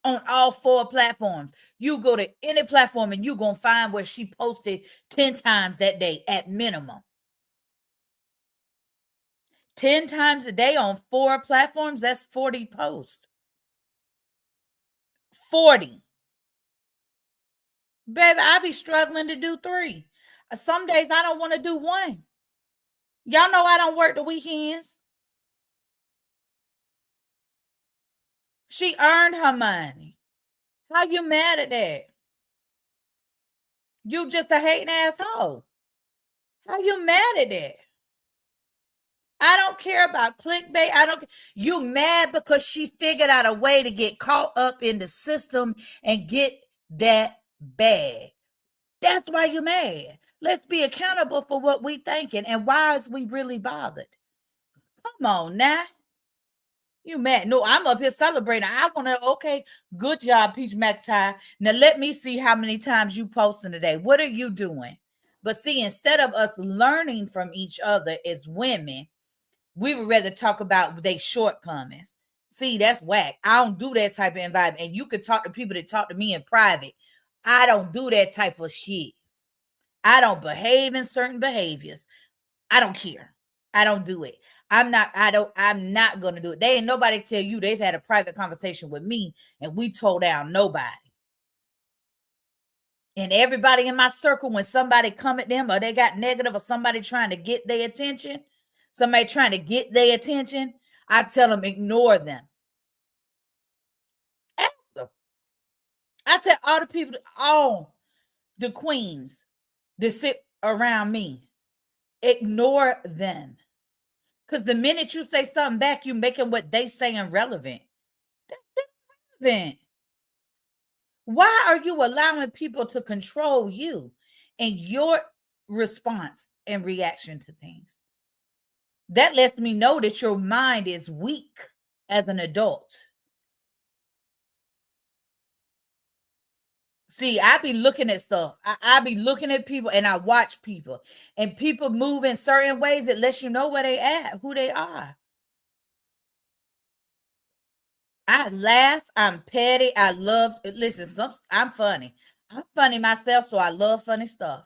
on all 4 platforms. You go to any platform and you're going to find where she posted 10 times that day at minimum. 10 times a day on 4 platforms, that's 40 posts. 40. Baby, I be struggling to do 3. Some days I don't want to do 1. Y'all know I don't work the weekends. She earned her money. How you mad at that? You just a hating asshole. How you mad at that? I don't care about clickbait. I don't. You mad because she figured out a way to get caught up in the system and get that bag. That's why you mad. Let's be accountable for what we thinking and why is we really bothered. Come on now. You mad? No, I'm up here celebrating. I want to, okay, good job, Peach McTie. Now let me see how many times you posting today. What are you doing? But see, instead of us learning from each other as women, we would rather talk about their shortcomings. See, that's whack. I don't do that type of environment. And you could talk to people that talk to me in private. I don't do that type of shit. I don't behave in certain behaviors. I don't care. I don't do it. I'm not gonna do it. They ain't nobody tell you they've had a private conversation with me and we told down nobody. And everybody in my circle, when somebody come at them or they got negative or somebody trying to get their attention, I tell them ignore them. I tell all the people, all the queens that sit around me, ignore them. Because the minute you say something back, you making what they saying relevant. That's irrelevant. Why are you allowing people to control you and your response and reaction to things? That lets me know that your mind is weak as an adult. See, I be looking at stuff. I be looking at people and I watch people. And people move in certain ways that lets you know where they at, who they are. I laugh. I'm petty. I love. Listen, I'm funny. I'm funny myself, so I love funny stuff.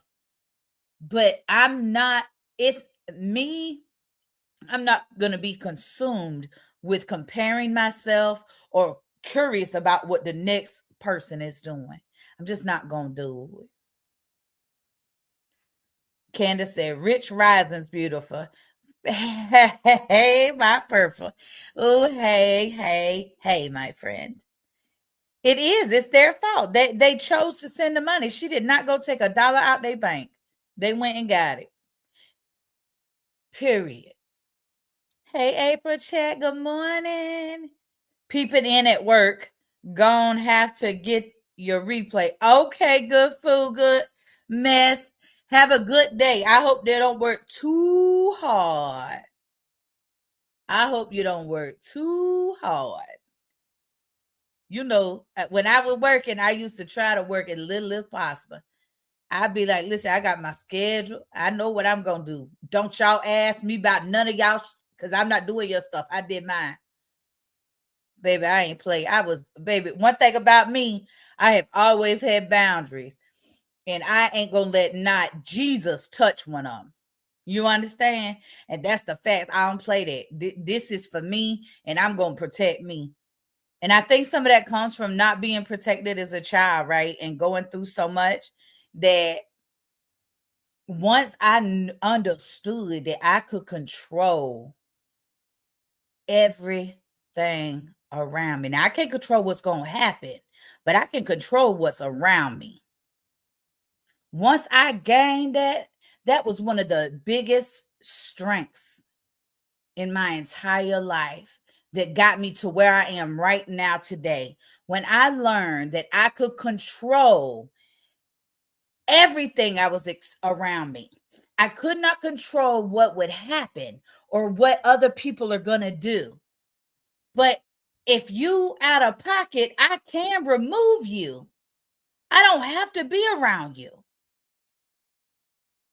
But I'm not. It's me. I'm not gonna be consumed with comparing myself or curious about what the next person is doing. I'm just not gonna do it. Candace said, "Rich Rising's beautiful." Hey, my purple. Oh, hey, my friend. It is. It's their fault. They chose to send the money. She did not go take $1 out their bank. They went and got it. Period. Hey, April chat. Good morning. Peeping in at work. Gonna have to get your replay. Okay, good food, good mess. Have a good day. I hope they don't work too hard. I hope you don't work too hard. You know, when I was working, I used to try to work as little as possible. I'd be like, listen, I got my schedule. I know what I'm going to do. Don't y'all ask me about none of y'all because I'm not doing your stuff. I did mine. Baby, I ain't play. Baby, one thing about me, I have always had boundaries. And I ain't going to let not Jesus touch one of them. You understand? And that's the fact. I don't play that. This is for me, and I'm going to protect me. And I think some of that comes from not being protected as a child, right? And going through so much that once I understood that I could control everything around me. Now, I can't control what's going to happen, but I can control what's around me. Once I gained that was one of the biggest strengths in my entire life that got me to where I am right now today. When I learned that I could control everything I was around me. I could not control what would happen or what other people are going to do. But if you out of pocket, I can remove you. I don't have to be around you.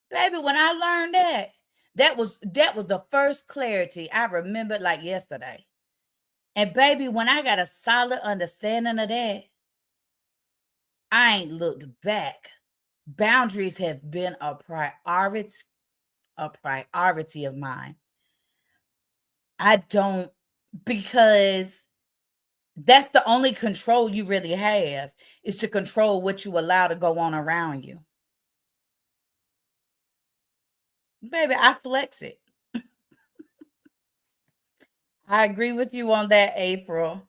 Baby, when I learned that was the first clarity I remembered like yesterday. And baby, when I got a solid understanding of that, I ain't looked back. Boundaries have been a priority of mine. I don't, because that's the only control you really have, is to control what you allow to go on around you. Baby, I flex it. I agree with you on that, April.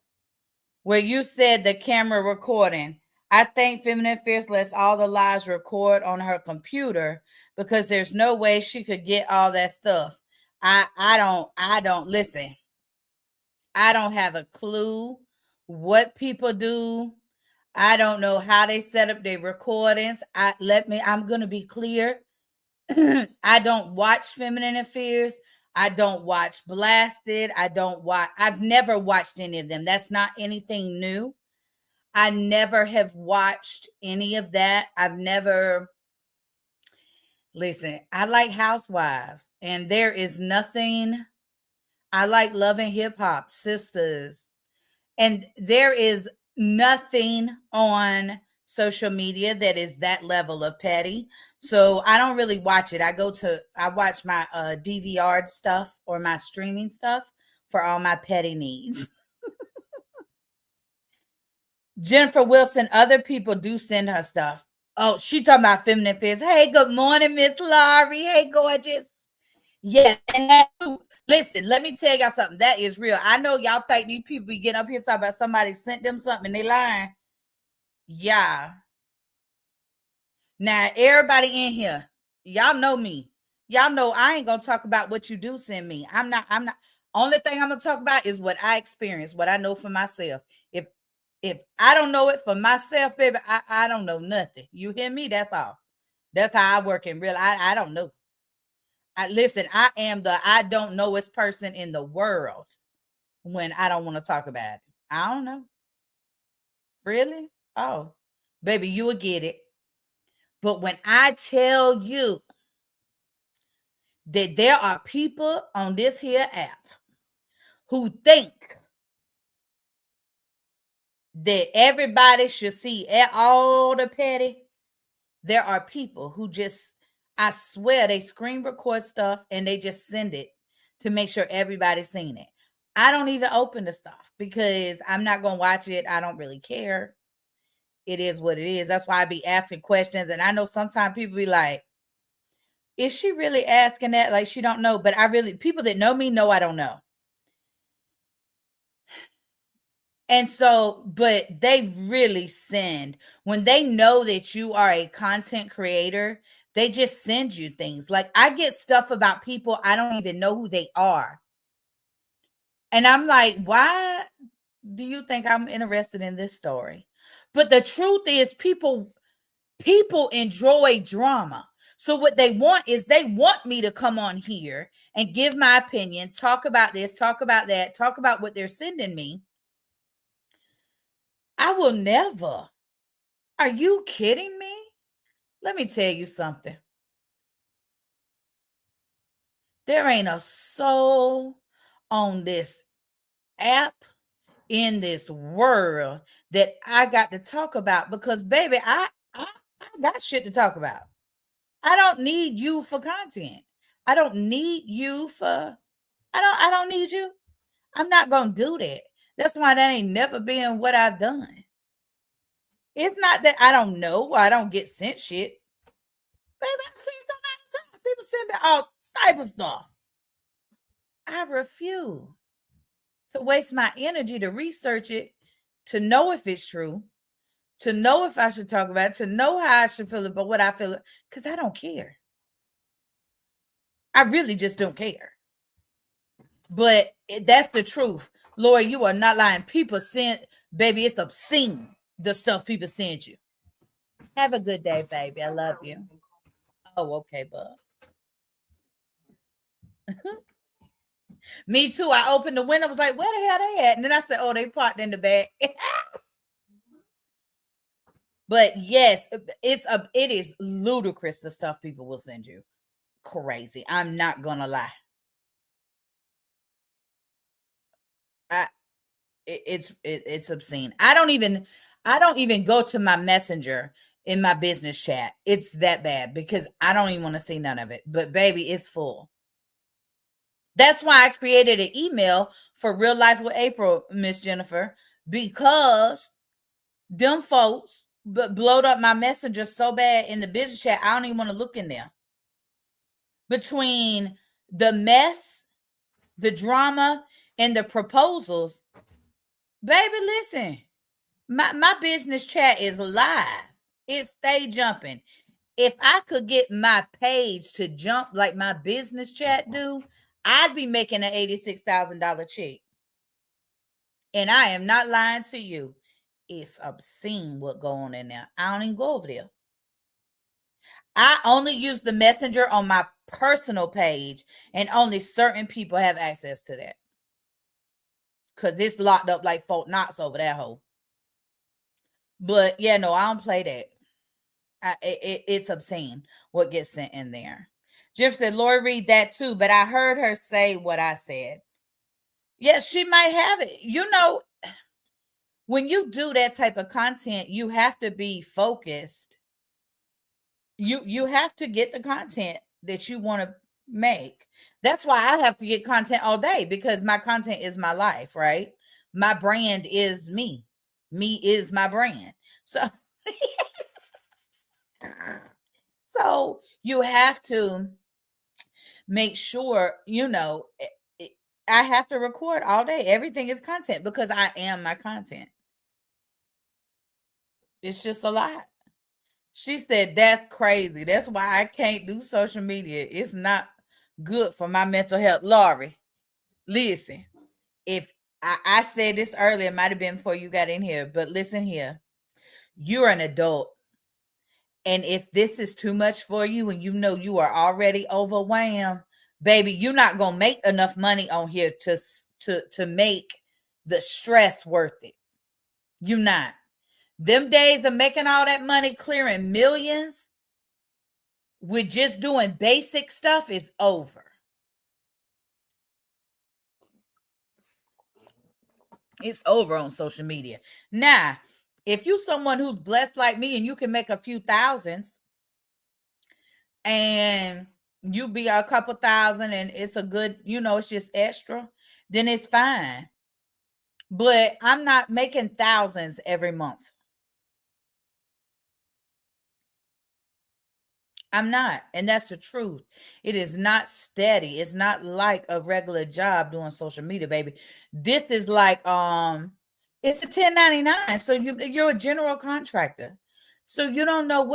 Where you said the camera recording. I think Feminine Fierce lets all the lives record on her computer because there's no way she could get all that stuff. I don't listen. I don't have a clue what people do. I don't know how they set up their recordings. I'm gonna be clear. I don't watch Feminine Affairs. I don't watch Blasted. I've never watched any of them. That's not anything new. I never have watched any of that. Listen, I like Housewives, and there is nothing. I like Love and Hip Hop, Sisters, and there is nothing on social media that is that level of petty. So I don't really watch it. I watch my DVR stuff or my streaming stuff for all my petty needs. Jennifer Wilson, other people do send her stuff. Oh, she talking about feminine fizz. Hey, good morning, Miss Laurie. Hey, gorgeous. Yeah, and that too. Listen, let me tell y'all something. That is real. I know y'all think these people be getting up here talking about somebody sent them something and they lying. Yeah. Now, everybody in here, y'all know me. Y'all know I ain't gonna talk about what you do send me. I'm not. Only thing I'm gonna talk about is what I experienced, what I know for myself. If I don't know it for myself, baby, I don't know nothing. You hear me? That's all. That's how I work in real. I don't know. Listen, I am the I don't know this person in the world when I don't want to talk about it. I don't know. Really? Oh, baby, you will get it. But when I tell you that there are people on this here app who think that everybody should see all the petty, there are people who just, I swear, they screen record stuff and they just send it to make sure everybody's seen it. I don't even open the stuff because I'm not going to watch it. I don't really care. It is what it is. That's why I be asking questions. And I know sometimes people be like, is she really asking that? Like she don't know. But people that know me know I don't know. And so, but they really send when they know that you are a content creator, they just send you things. Like I get stuff about people I don't even know who they are. And I'm like, why do you think I'm interested in this story? But the truth is people enjoy drama. So what they want is they want me to come on here and give my opinion, talk about this, talk about that, talk about what they're sending me. I will never. Are you kidding me? Let me tell you something. There ain't a soul on this app in this world that I got to talk about because baby, I got shit to talk about. I don't need you for content. I don't need you for I don't need you. I'm not going to do that. That's why that ain't never been what I've done. It's not that I don't know or I don't get sent shit. Baby, I see so many times. People send me all type of stuff. I refuse to waste my energy to research it, to know if it's true, to know if I should talk about it, to know how I should feel about what I feel, because I don't care. I really just don't care. But that's the truth. Lord, you are not lying. People send, baby, it's obscene, the stuff people send you. Have a good day, baby. I love you. Oh, okay, bub. Me too. I opened the window, was like, where the hell they at? And then I said, oh, they parked in the back. But yes, it is ludicrous the stuff people will send you. Crazy. I'm not gonna lie. It's obscene. I don't even go to my messenger in my business chat. It's that bad because I don't even want to see none of it. But baby, it's full. That's why I created an email for Real Life with April, Miss Jennifer, because them folks blowed up my messenger so bad in the business chat. I don't even want to look in there. Between the mess, the drama, and the proposals, baby, listen. My business chat is live. It stay jumping. If I could get my page to jump like my business chat do, I'd be making an $86,000 check. And I am not lying to you. It's obscene what go on in there. I don't even go over there. I only use the messenger on my personal page, and only certain people have access to that. Cause it's locked up like Fort Knox over that hole. But yeah, no, I don't play that. It's obscene what gets sent in there. Jeff said, Lori read that too, but I heard her say what I said. Yes, she might have it. You know, when you do that type of content, you have to be focused. You have to get the content that you want to make. That's why I have to get content all day, because my content is my life, right? My brand is me. Me is my brand. So so you have to make sure, I have to record all day. Everything is content because I am my content. It's just a lot. She said, that's crazy. That's why I can't do social media. It's not good for my mental health. Laurie, listen, if I said this earlier, it might have been before you got in here, but listen here. You're an adult. And if this is too much for you and you know you are already overwhelmed, baby, you're not going to make enough money on here to make the stress worth it. You're not. Them days of making all that money, clearing millions with just doing basic stuff is over. It's over on social media. Now, if you someone who's blessed like me and you can make a few thousands and you be a couple thousand and it's a good, it's just extra, then it's fine. But I'm not making thousands every month. I'm not. And that's the truth. It is not steady. It's not like a regular job doing social media, baby. This is like it's a 1099. So you're a general contractor. So you don't know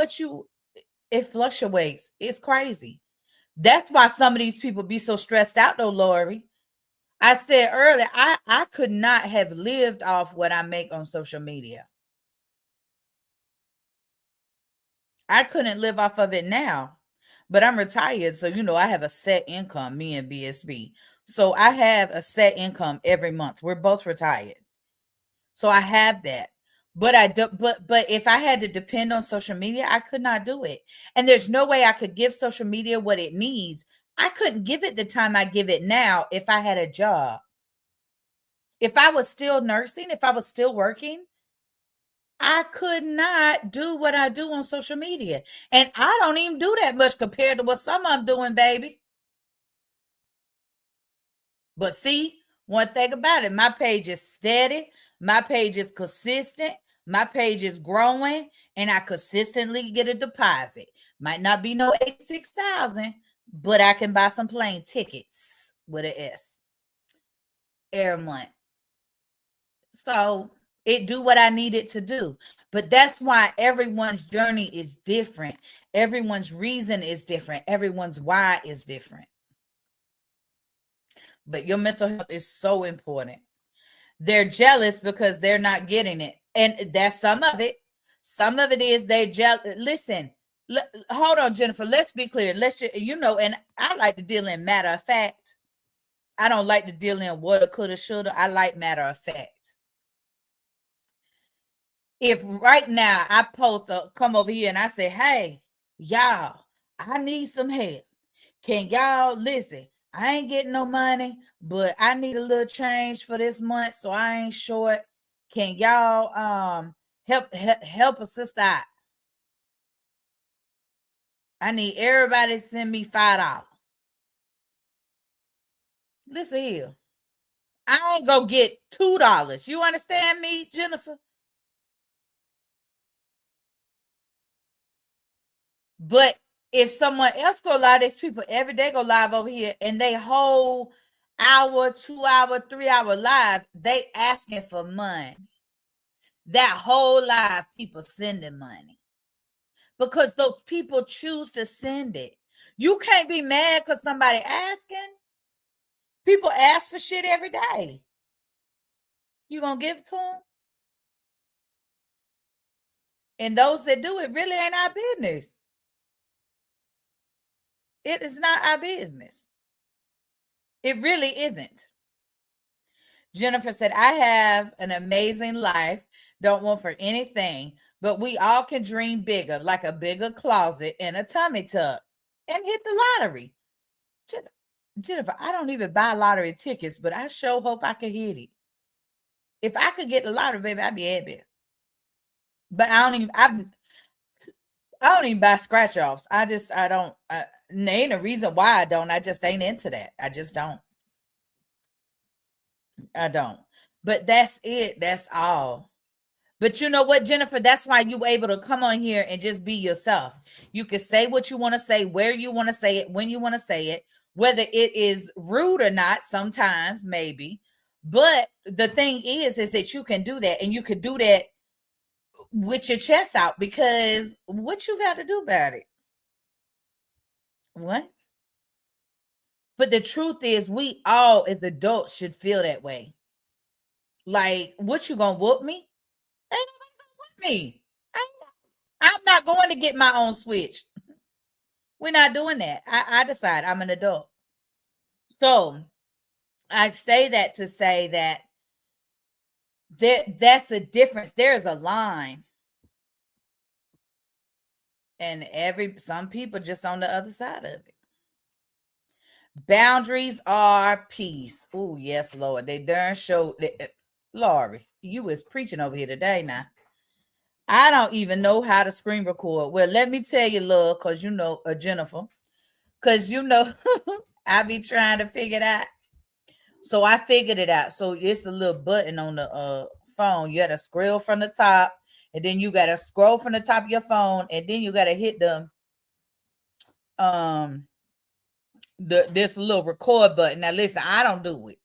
it fluctuates. It's crazy. That's why some of these people be so stressed out though, Lori. I said earlier, I could not have lived off what I make on social media. I couldn't live off of it now, but I'm retired. So, I have a set income, me and BSB. So I have a set income every month. We're both retired. So I have that. But but if I had to depend on social media, I could not do it. And there's no way I could give social media what it needs. I couldn't give it the time I give it now if I had a job. If I was still nursing, if I was still working, I could not do what I do on social media. And I don't even do that much compared to what some of them doing, baby. But see, one thing about it, my page is steady, my page is consistent, my page is growing, and I consistently get a deposit. Might not be no 86,000, but I can buy some plane tickets with an S. Air month. So it do what I need it to do. But that's why everyone's journey is different. Everyone's reason is different. Everyone's why is different. But your mental health is so important. They're jealous because they're not getting it. And that's some of it. Some of it is they're jealous. Listen, hold on, Jennifer. Let's be clear. And I like to deal in matter of fact. I don't like to deal in woulda, coulda, shoulda. I like matter of fact. If right now I come over here and I say, hey, y'all, I need some help. Can y'all listen? I ain't getting no money, but I need a little change for this month, so I ain't short. Can y'all help a sister out? I need everybody to send me $5. Listen here. I ain't gonna get $2. You understand me, Jennifer? But if someone else go live, there's people every day go live over here, and they whole hour, 2 hour, 3 hour live, they asking for money. That whole live, people sending money because those people choose to send it. You can't be mad because somebody asking. People ask for shit every day. You gonna give it to them? And those that do it really ain't our business. It is not our business. It really isn't. Jennifer said, I have an amazing life. Don't want for anything, but we all can dream bigger, like a bigger closet and a tummy tuck, and hit the lottery. Jennifer, I don't even buy lottery tickets, but I sure hope I could hit it. If I could get the lottery, baby, I'd be happy. But I don't even buy scratch offs. I don't. Ain't a reason why I don't. I just ain't into that. I just don't. I don't. But that's it. That's all. But you know what, Jennifer? That's why you able to come on here and just be yourself. You can say what you want to say, where you want to say it, when you want to say it, whether it is rude or not, sometimes, maybe. But the thing is that you can do that, and you could do that with your chest out, because what you've had to do about it. What? But the truth is, we all as adults should feel that way. Like, what you gonna whoop me? Ain't nobody gonna whoop me. I'm not going to get my own switch. We're not doing that. I decide I'm an adult. So I say that to say that that's a difference. There's a line. And some people just on the other side of it. Boundaries are peace. Oh, yes, Lord. They darn show. Laurie, you was preaching over here today now. I don't even know how to screen record. Well, let me tell you, love, because you know, Jennifer, because you know, I be trying to figure it out. So I figured it out. So it's a little button on the phone. You got to scroll from the top, and then you got to scroll from the top of your phone, and then you got to hit this little record button. Now listen, I don't do it.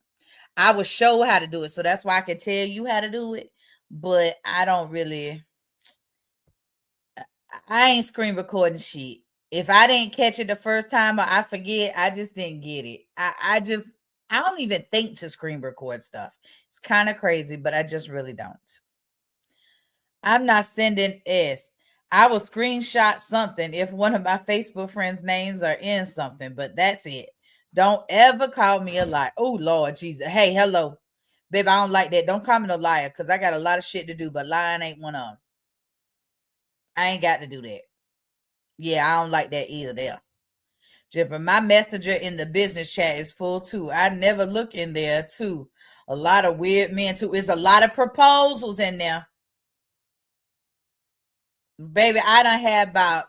I will show how to do it, so that's why I can tell you how to do it. But I don't really. I ain't screen recording shit. If I didn't catch it the first time or I forget, I just didn't get it. I don't even think to screen record stuff. It's kind of crazy, but I just really don't. I'm not sending S. I will screenshot something if one of my Facebook friends' names are in something, but that's it. Don't ever call me a liar. Oh, Lord Jesus. Hey, hello. Babe, I don't like that. Don't call me a liar, because I got a lot of shit to do, but lying ain't one of them. I ain't got to do that. Yeah, I don't like that either there. Jennifer, my messenger in the business chat is full too. I never look in there too. A lot of weird men too. It's a lot of proposals in there. Baby, I done had about,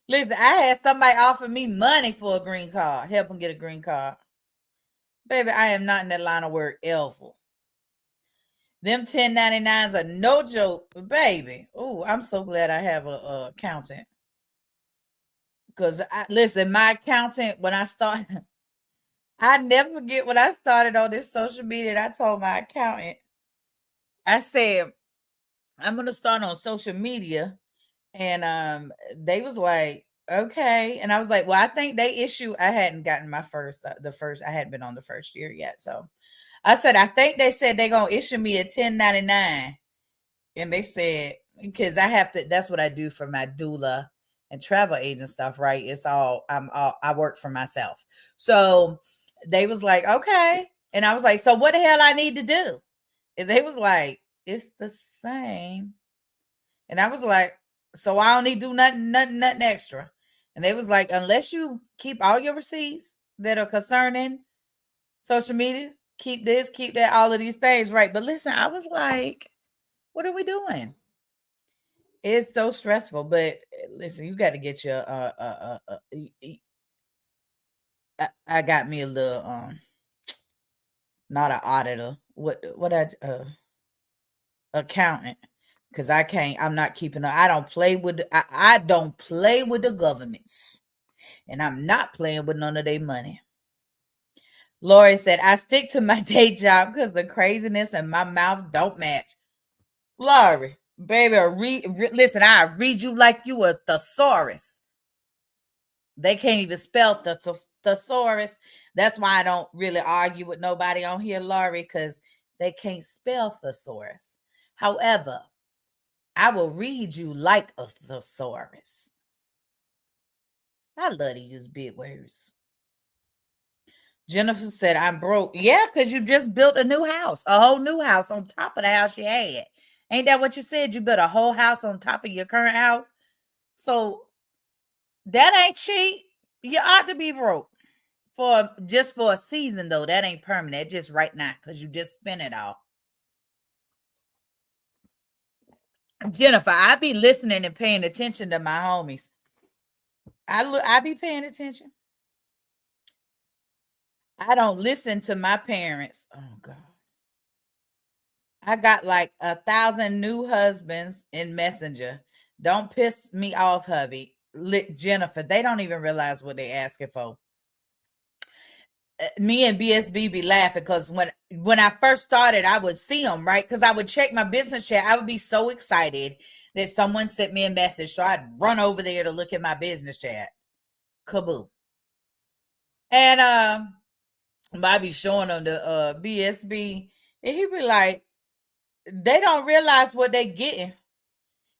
listen, I had somebody offer me money for a green card. Help them get a green card. Baby, I am not in that line of work ever. Them 1099s are no joke, baby. Oh, I'm so glad I have a accountant. Because listen, my accountant, when I started, I never forget when I started on this social media, and I told my accountant, I said, I'm gonna start on social media. And they was like, okay. And I was like, well, I think I hadn't gotten my first I hadn't been on the first year yet. So I said, I think they said they're gonna issue me a 1099. And they said, because that's what I do for my doula and travel agent stuff, right? I work for myself. So they was like, okay. And I was like, so what the hell I need to do? And they was like, it's the same. And I was like, so I don't need to do nothing extra. And they was like, unless you keep all your receipts that are concerning social media, keep this, keep that, all of these things, right? But listen, I was like, what are we doing? It's so stressful. But listen, you got to get your I got me a little not an auditor. What accountant, because I'm not keeping I don't play with I don't play with the governments, and I'm not playing with none of their money. Lori said, I stick to my day job because the craziness in my mouth don't match. Lori, baby, listen, I read you like you a thesaurus. They can't even spell thesaurus. That's why I don't really argue with nobody on here, Lori, because they can't spell thesaurus. However, I will read you like a thesaurus. I love to use big words. Jennifer said, I'm broke. Yeah, because you just built a new house, a whole new house on top of the house you had. Ain't that what you said? You built a whole house on top of your current house? So that ain't cheap. You ought to be broke for just for a season, though. That ain't permanent. Just right now, because you just spent it all. Jennifer, I be listening and paying attention to my homies. I be paying attention. I don't listen to my parents. Oh God. I got like 1,000 new husbands in Messenger. Don't piss me off, hubby. Jennifer, they don't even realize what they asking for. Me and BSB be laughing because when I first started, I would see them, right? Because I would check my business chat. I would be so excited that someone sent me a message. So I'd run over there to look at my business chat. Kaboo. And I be showing them the BSB. And he be like, they don't realize what they getting.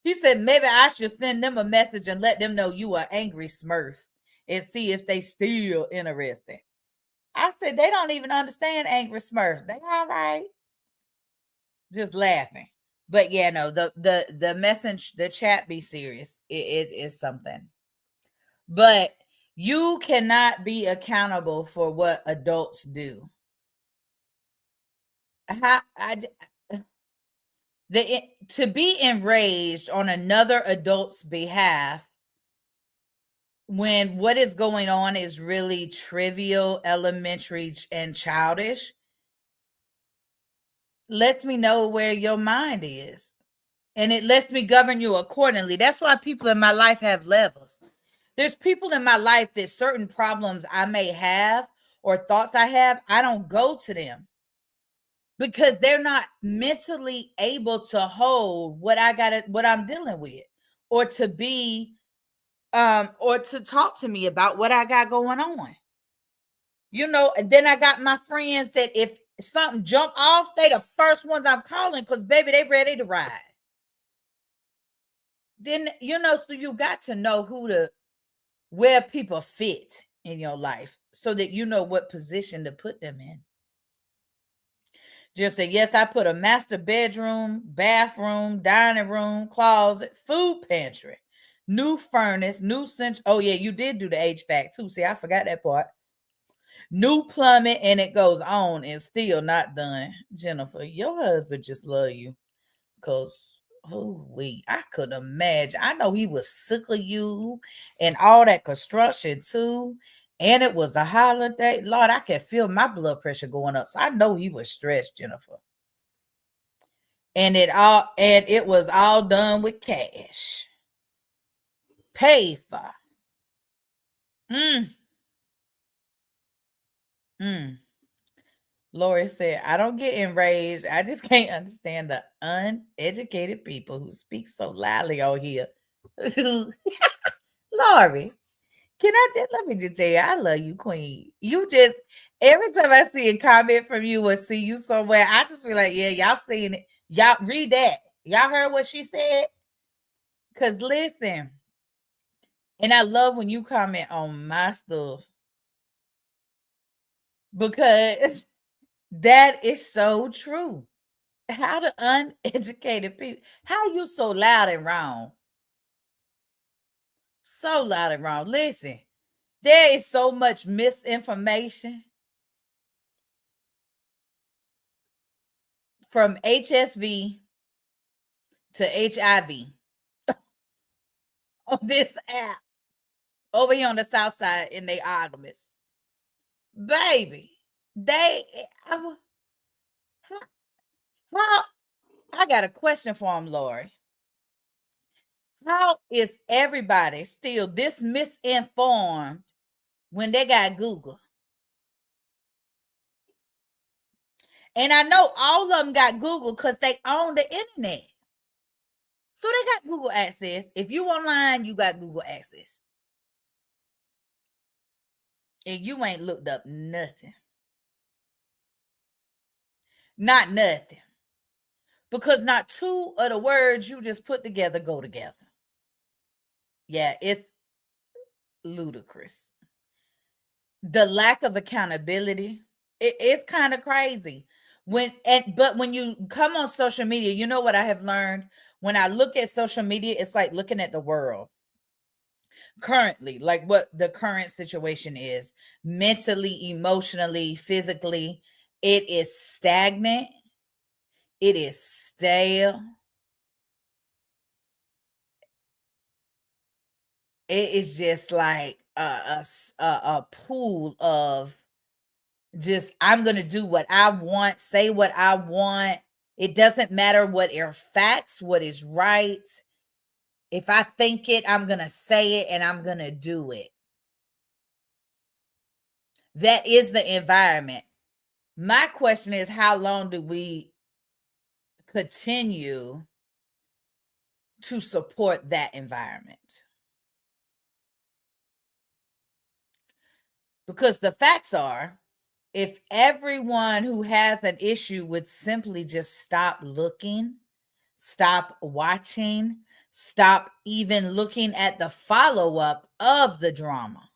He said, maybe I should send them a message and let them know you are angry Smurf and see if they still interested. I said, they don't even understand angry Smurf. They all right. Just laughing. But yeah, no, the message, the chat be serious. It is something. But you cannot be accountable for what adults do. To be enraged on another adult's behalf when what is going on is really trivial, elementary, and childish, lets me know where your mind is. And it lets me govern you accordingly. That's why people in my life have levels. There's people in my life that certain problems I may have or thoughts I have, I don't go to them because they're not mentally able to hold what I'm dealing with, or to be or to talk to me about what I got going on. And then I got my friends that if something jump off, they the first ones I'm calling because baby, they ready to ride. Then so you got to know where people fit in your life so that you know what position to put them in. Just say, yes, I put a master bedroom, bathroom, dining room, closet, food pantry, new furnace, new central. Oh, yeah, you did do the HVAC too. See, I forgot that part. New plumbing, and it goes on and still not done. Jennifer, your husband just love you. Because, I could imagine. I know he was sick of you and all that construction too. And it was a holiday. Lord, I can feel my blood pressure going up. So I know he was stressed, Jennifer. And it was all done with cash. Pay for. Mm. Mm. Lori said, I don't get enraged. I just can't understand the uneducated people who speak so loudly on here. Lori, let me just tell you, I love you, Queen. You just, every time I see a comment from you or see you somewhere, I just feel like, yeah, y'all seen it. Y'all read that. Y'all heard what she said? Because listen, and I love when you comment on my stuff because that is so true. How the uneducated people, how you so loud and wrong? So loud and wrong. Listen, there is so much misinformation from HSV to HIV on this app over here on the South Side in their arguments. Baby, how, I got a question for them, Lori. How is everybody still this misinformed when they got Google? And I know all of them got Google because they own the internet. So they got Google access. If you online, you got Google access. And you ain't looked up nothing. Not nothing. Because not two of the words you just put together go together. Yeah, ludicrous. The lack of accountability, it's kind of crazy. But when you come on social media, you know what I have learned? When I look at social media, it's like looking at the world currently, like what the current situation is mentally, emotionally, physically. It is stagnant, it is stale. It is just like a pool of just, I'm going to do what I want, say what I want. It doesn't matter what are facts, what is right. If I think it, I'm going to say it and I'm going to do it. That is the environment. My question is, how long do we continue to support that environment? Because the facts are, if everyone who has an issue would simply just stop looking, stop watching, stop even looking at the follow up of the drama.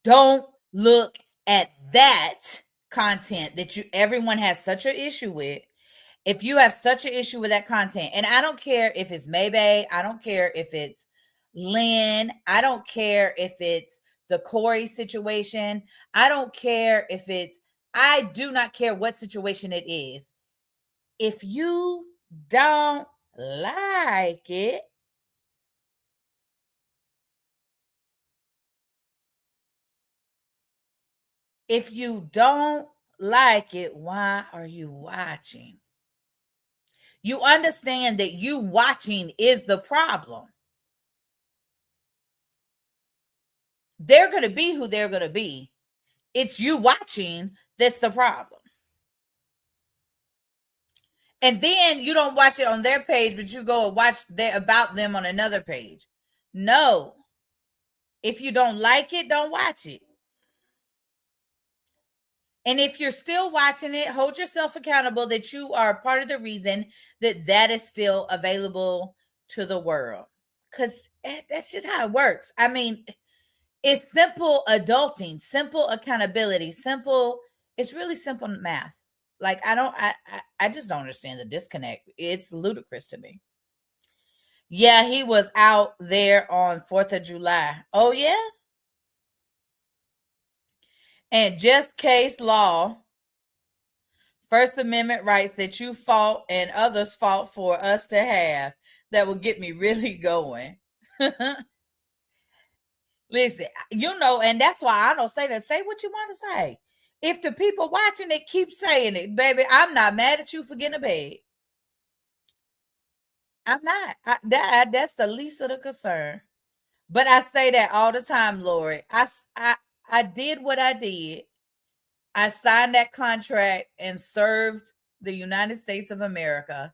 Don't look at that content that everyone has such an issue with. If you have such an issue with that content, and I don't care if it's Maybe, I don't care if it's Lynn, I don't care if it's the Corey situation, I don't care if it's, I do not care what situation it is. If you don't like it, if you don't like it, why are you watching? You understand that you watching is the problem. They're going to be who they're going to be. It's you watching that's the problem. And then you don't watch it on their page, but you go and watch about them on another page. No. If you don't like it, don't watch it. And if you're still watching it, hold yourself accountable that you are part of the reason that that is still available to the world. Because that's just how it works. I mean, it's simple adulting, simple accountability, simple. It's really simple math. Like, I just don't understand the disconnect. It's ludicrous to me. Yeah, he was out there on 4th of July. Oh, yeah? And just case law, First Amendment rights that you fought and others fought for us to have, that will get me really going. Listen, and that's why I don't say that. Say what you want to say. If the people watching it keep saying it, baby, I'm not mad at you for getting a bed. I'm not. That's the least of the concern. But I say that all the time, Lori. I did what I did. I signed that contract and served the United States of America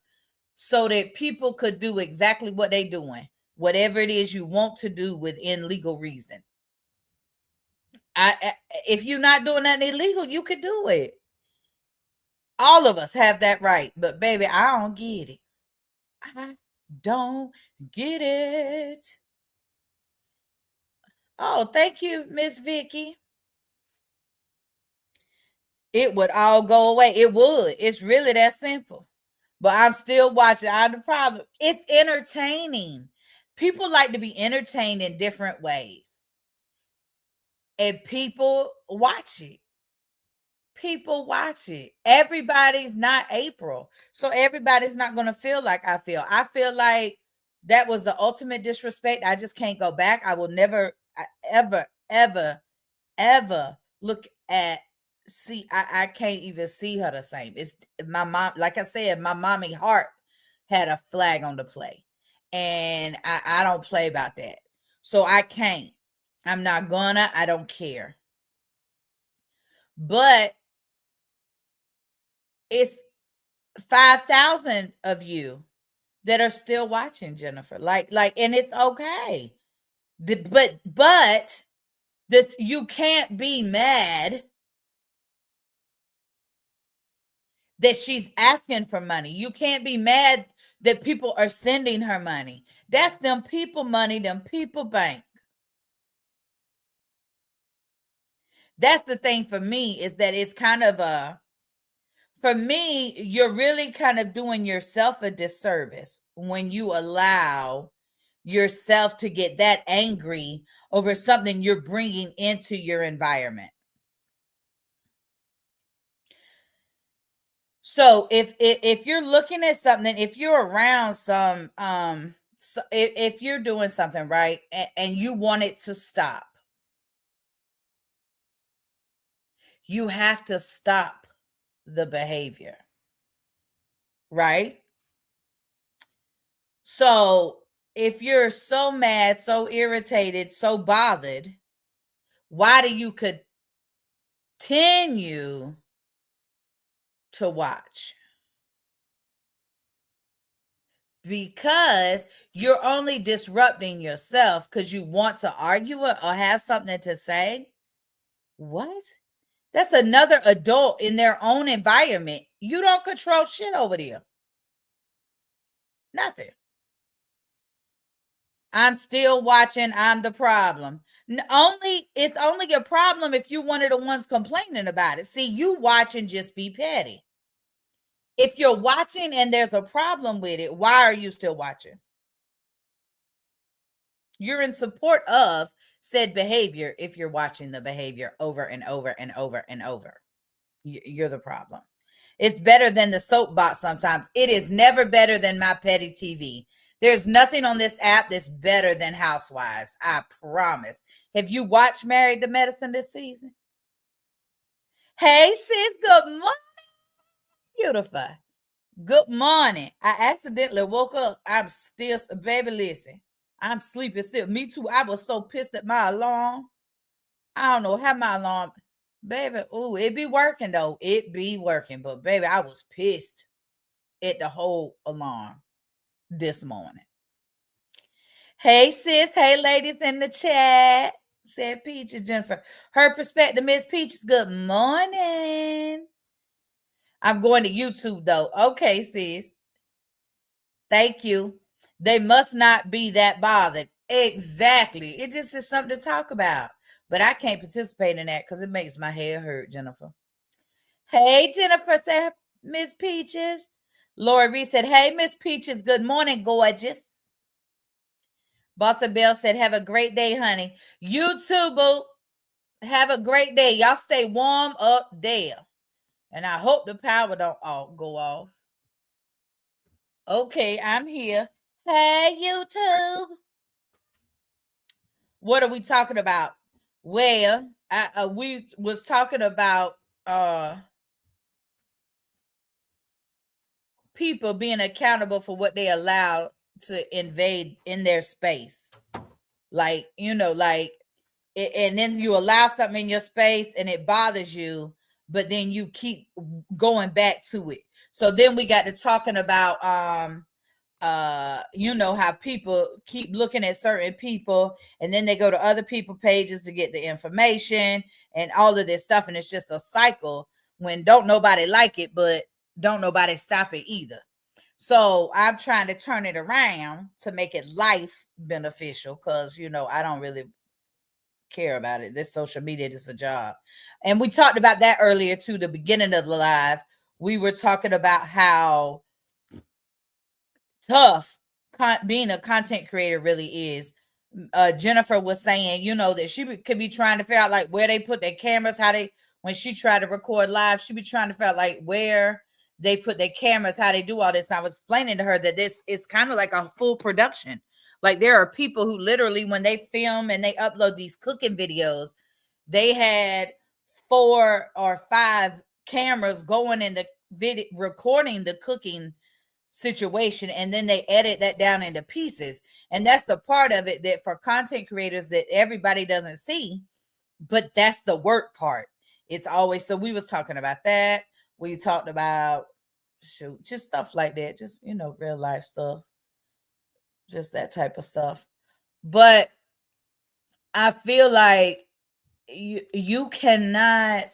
so that people could do exactly what they're doing, whatever it is you want to do within legal reason. If you're not doing that illegal, you could do it. All of us have that right, but baby, I don't get it. I don't get it. Oh, thank you, Miss Vicky. It would all go away. It would. It's really that simple. But I'm still watching. I'm the problem. It's entertaining. People like to be entertained in different ways. And people watch it. People watch it. Everybody's not April. So everybody's not going to feel like I feel. I feel like that was the ultimate disrespect. I just can't go back. I will never, ever, ever, ever look at, I can't even see her the same. It's my mom. Like I said, my mommy heart had a flag on the play. And I don't play about that. So I can't. I'm not gonna. I don't care. But it's 5,000 of you that are still watching, Jennifer. And it's okay. But this, you can't be mad that she's asking for money. You can't be mad that people are sending her money. That's them people money, them people bank. That's the thing for me, is that it's kind of for me, you're really kind of doing yourself a disservice when you allow yourself to get that angry over something you're bringing into your environment. So if you're looking at something, if you're around some so if you're doing something right, and you want it to stop, you have to stop the behavior, right? So if you're so mad, so irritated, so bothered, why do you continue to watch? Because you're only disrupting yourself because you want to argue or have something to say. What? That's another adult in their own environment. You don't control shit over there. Nothing. I'm still watching. I'm the problem. It's only a problem if you're one of the ones complaining about it. See, you watch and just be petty. If you're watching and there's a problem with it, why are you still watching? You're in support of said behavior if you're watching the behavior over and over and over and over. You're the problem. It's better than the soapbox sometimes. It is never better than my petty TV. There's nothing on this app that's better than Housewives. I promise. Have you watched Married to Medicine this season? Hey, sis. Good morning. Beautiful. Good morning. I accidentally woke up. I'm still, baby, listen. I'm sleeping still. Me too. I was so pissed at my alarm. I don't know how my alarm, baby. Oh, it be working though. It be working. But baby, I was pissed at the whole alarm this morning. Hey, sis. Hey, ladies in the chat. Said Peaches, Jennifer. Her perspective, Miss Peaches. Good morning. I'm going to YouTube though. Okay, sis. Thank you. They must not be that bothered. Exactly. It just is something to talk about. But I can't participate in that because it makes my hair hurt, Jennifer. Hey, Jennifer said, Miss Peaches. Lori Reed said, hey, Miss Peaches, good morning, gorgeous. Bossa Bell said, have a great day, honey. You too, boo. Have a great day. Y'all stay warm up there. And I hope the power don't go off. Okay, I'm here. Hey, YouTube. What are we talking about? Well, we was talking about people being accountable for what they allow to invade in their space. Like, and then you allow something in your space and it bothers you, but then you keep going back to it. So then we got to talking about how people keep looking at certain people and then they go to other people pages to get the information and all of this stuff, and it's just a cycle when don't nobody like it, but don't nobody stop it either. So I'm trying to turn it around to make it life beneficial because I don't really care about it. This social media is a job. And we talked about that earlier too, the beginning of the live. We were talking about how tough being a content creator really is. Jennifer was saying, that she could be trying to figure out like where they put their cameras, when she tried to record live, she be trying to figure out like where they put their cameras, how they do all this. And I was explaining to her that this is kind of like a full production. Like there are people who literally, when they film and they upload these cooking videos, they had 4 or 5 cameras going in the video, recording the cooking situation, and then they edit that down into pieces. And that's the part of it that for content creators that everybody doesn't see, but that's the work part. It's always, so we was talking about that. We talked about just stuff like that, just real life stuff, just that type of stuff. But I feel like you can't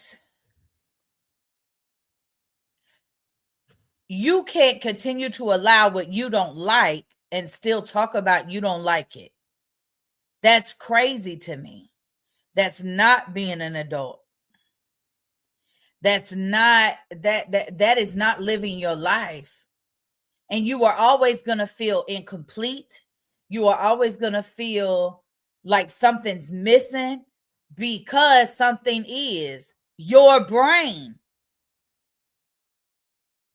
continue to allow what you don't like and still talk about you don't like it. That's crazy to me. That's not being an adult. That's not that is not living your life. And you are always going to feel incomplete. You are always going to feel like something's missing because something is your brain.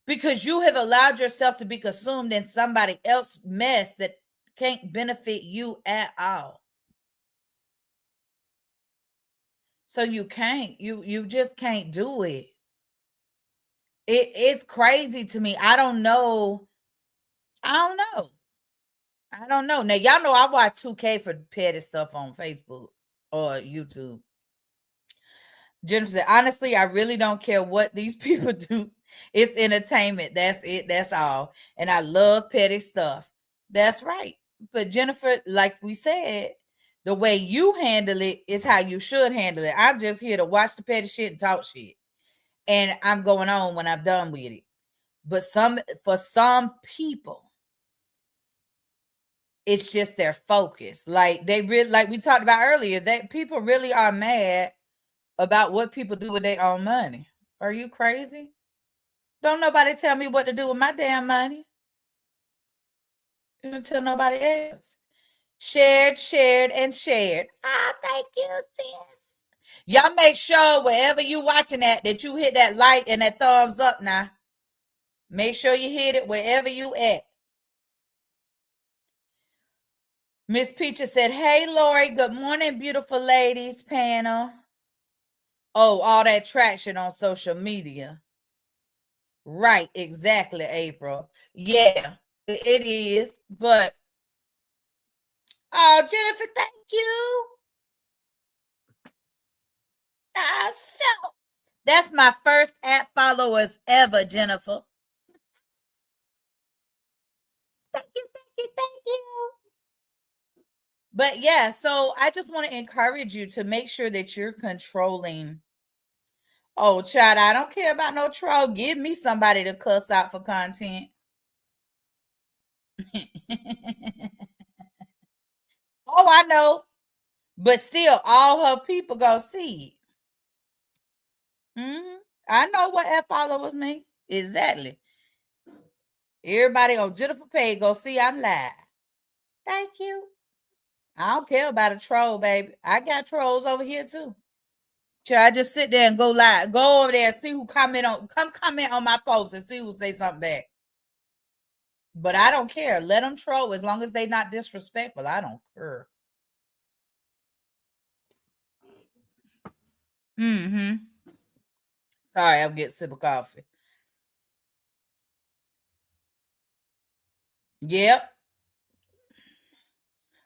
Because you have allowed yourself to be consumed in somebody else's mess that can't benefit you at all. So you can't, you just can't do it. It's crazy to me. I don't know. I don't know. Now y'all know I watch 2K for petty stuff on Facebook or YouTube. Jennifer said, honestly, I really don't care what these people do. It's entertainment. That's it. That's all. And I love petty stuff. That's right. But Jennifer, like we said, the way you handle it is how you should handle it. I'm just here to watch the petty shit and talk shit. And I'm going on when I'm done with it. But for some people, it's just their focus. Like they really, like we talked about earlier, that people really are mad about what people do with their own money. Are you crazy? Don't nobody tell me what to do with my damn money. You don't tell nobody else. Shared, and shared. Ah, thank you, sis. Y'all make sure wherever you watching that you hit that like and that thumbs up now. Make sure you hit it wherever you at. Miss Peaches said, hey, Lori, good morning, beautiful ladies panel. Oh, all that traction on social media. Right, exactly, April. Yeah, it is. But, oh, Jennifer, thank you. So that's my first app followers ever, Jennifer. Thank you, thank you, thank you. But yeah, so I just want to encourage you to make sure that you're controlling. Oh, child, I don't care about no troll. Give me somebody to cuss out for content. Oh, I know. But still, all her people go see it. I know what app followers mean. Exactly. Everybody on Jennifer page go see I'm live. Thank you. I don't care about a troll, baby. I got trolls over here too. I just sit there and go live. Go over there and see who comment on my post and see who say something back. But I don't care. Let them troll as long as they not disrespectful. I don't care. Sorry, I'm getting a sip of coffee. Yep.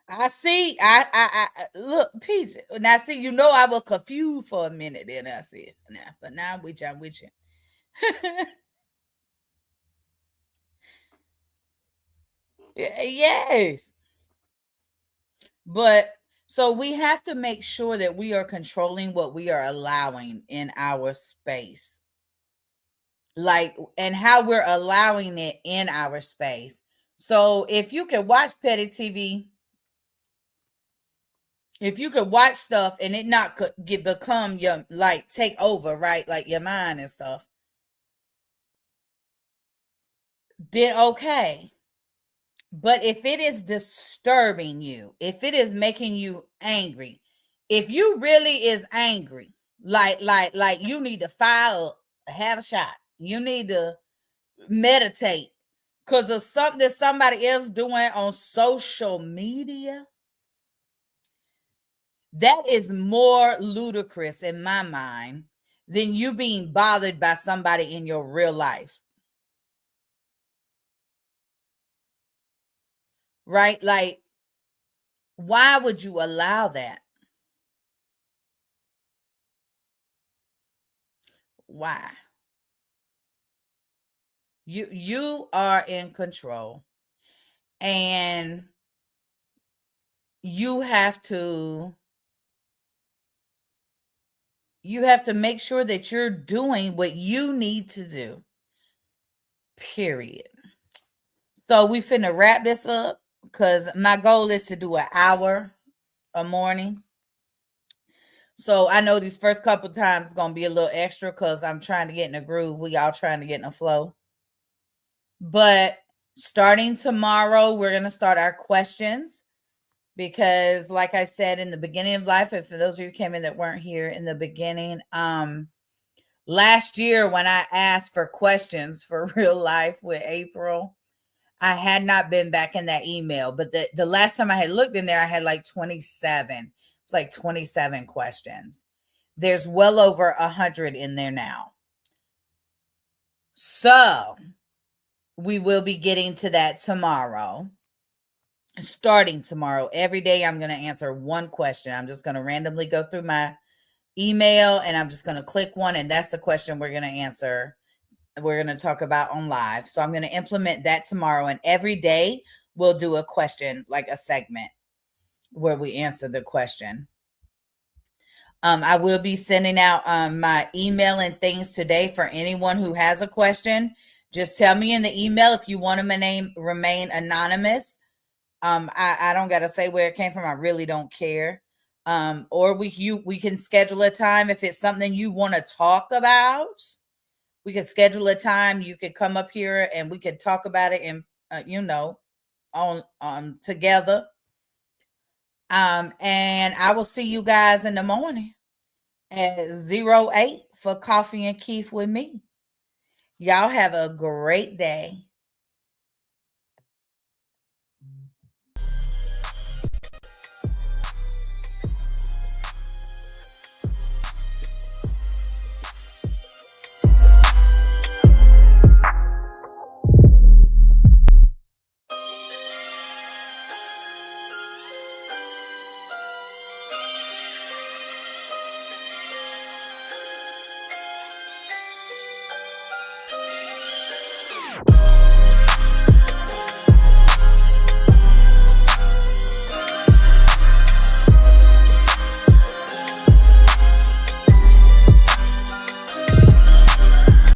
I see. I look, Pete. Now, see, you know, I was confused for a minute. Then I said, "Nah," but now I'm with you. Yes, but so we have to make sure that we are controlling what we are allowing in our space, like, and how we're allowing it in our space. So if you can watch petty TV, if you could watch stuff and it not become your, like, take over, right, like your mind and stuff, then okay. But if it is disturbing you, if it is making you angry, if you really is angry, like you need to file, have a shot, you need to meditate because of something that somebody else doing on social media, that is more ludicrous in my mind than you being bothered by somebody in your real life. Right? Like, why would you allow that? Why? You are in control, and you have to make sure that you're doing what you need to do. Period. So we finna wrap this up because my goal is to do an hour a morning. So I know these first couple times going to be a little extra because I'm trying to get in a groove. We all trying to get in a flow. But starting tomorrow, we're going to start our questions because, like I said in the beginning of life, and for those of you who came in that weren't here in the beginning, last year when I asked for questions for real life with April, I had not been back in that email. But the last time I had looked in there, I had like 27. It's like 27 questions. There's well over 100 in there now. So we will be getting to that tomorrow. Starting tomorrow, every day I'm going to answer one question. I'm just going to randomly go through my email and I'm just going to click one, and that's the question we're going to answer. We're going to talk about on live. So I'm going to implement that tomorrow, and every day we'll do a question, like a segment where we answer the question. I will be sending out my email and things today for anyone who has a question. Just tell me in the email if you want my name remain anonymous. I don't gotta say where it came from. I really don't care. Or we can schedule a time if it's something you want to talk about. We could schedule a time. You could come up here and we could talk about it and on together. And I will see you guys in the morning at 08 for Coffee and Kief with me. Y'all have a great day.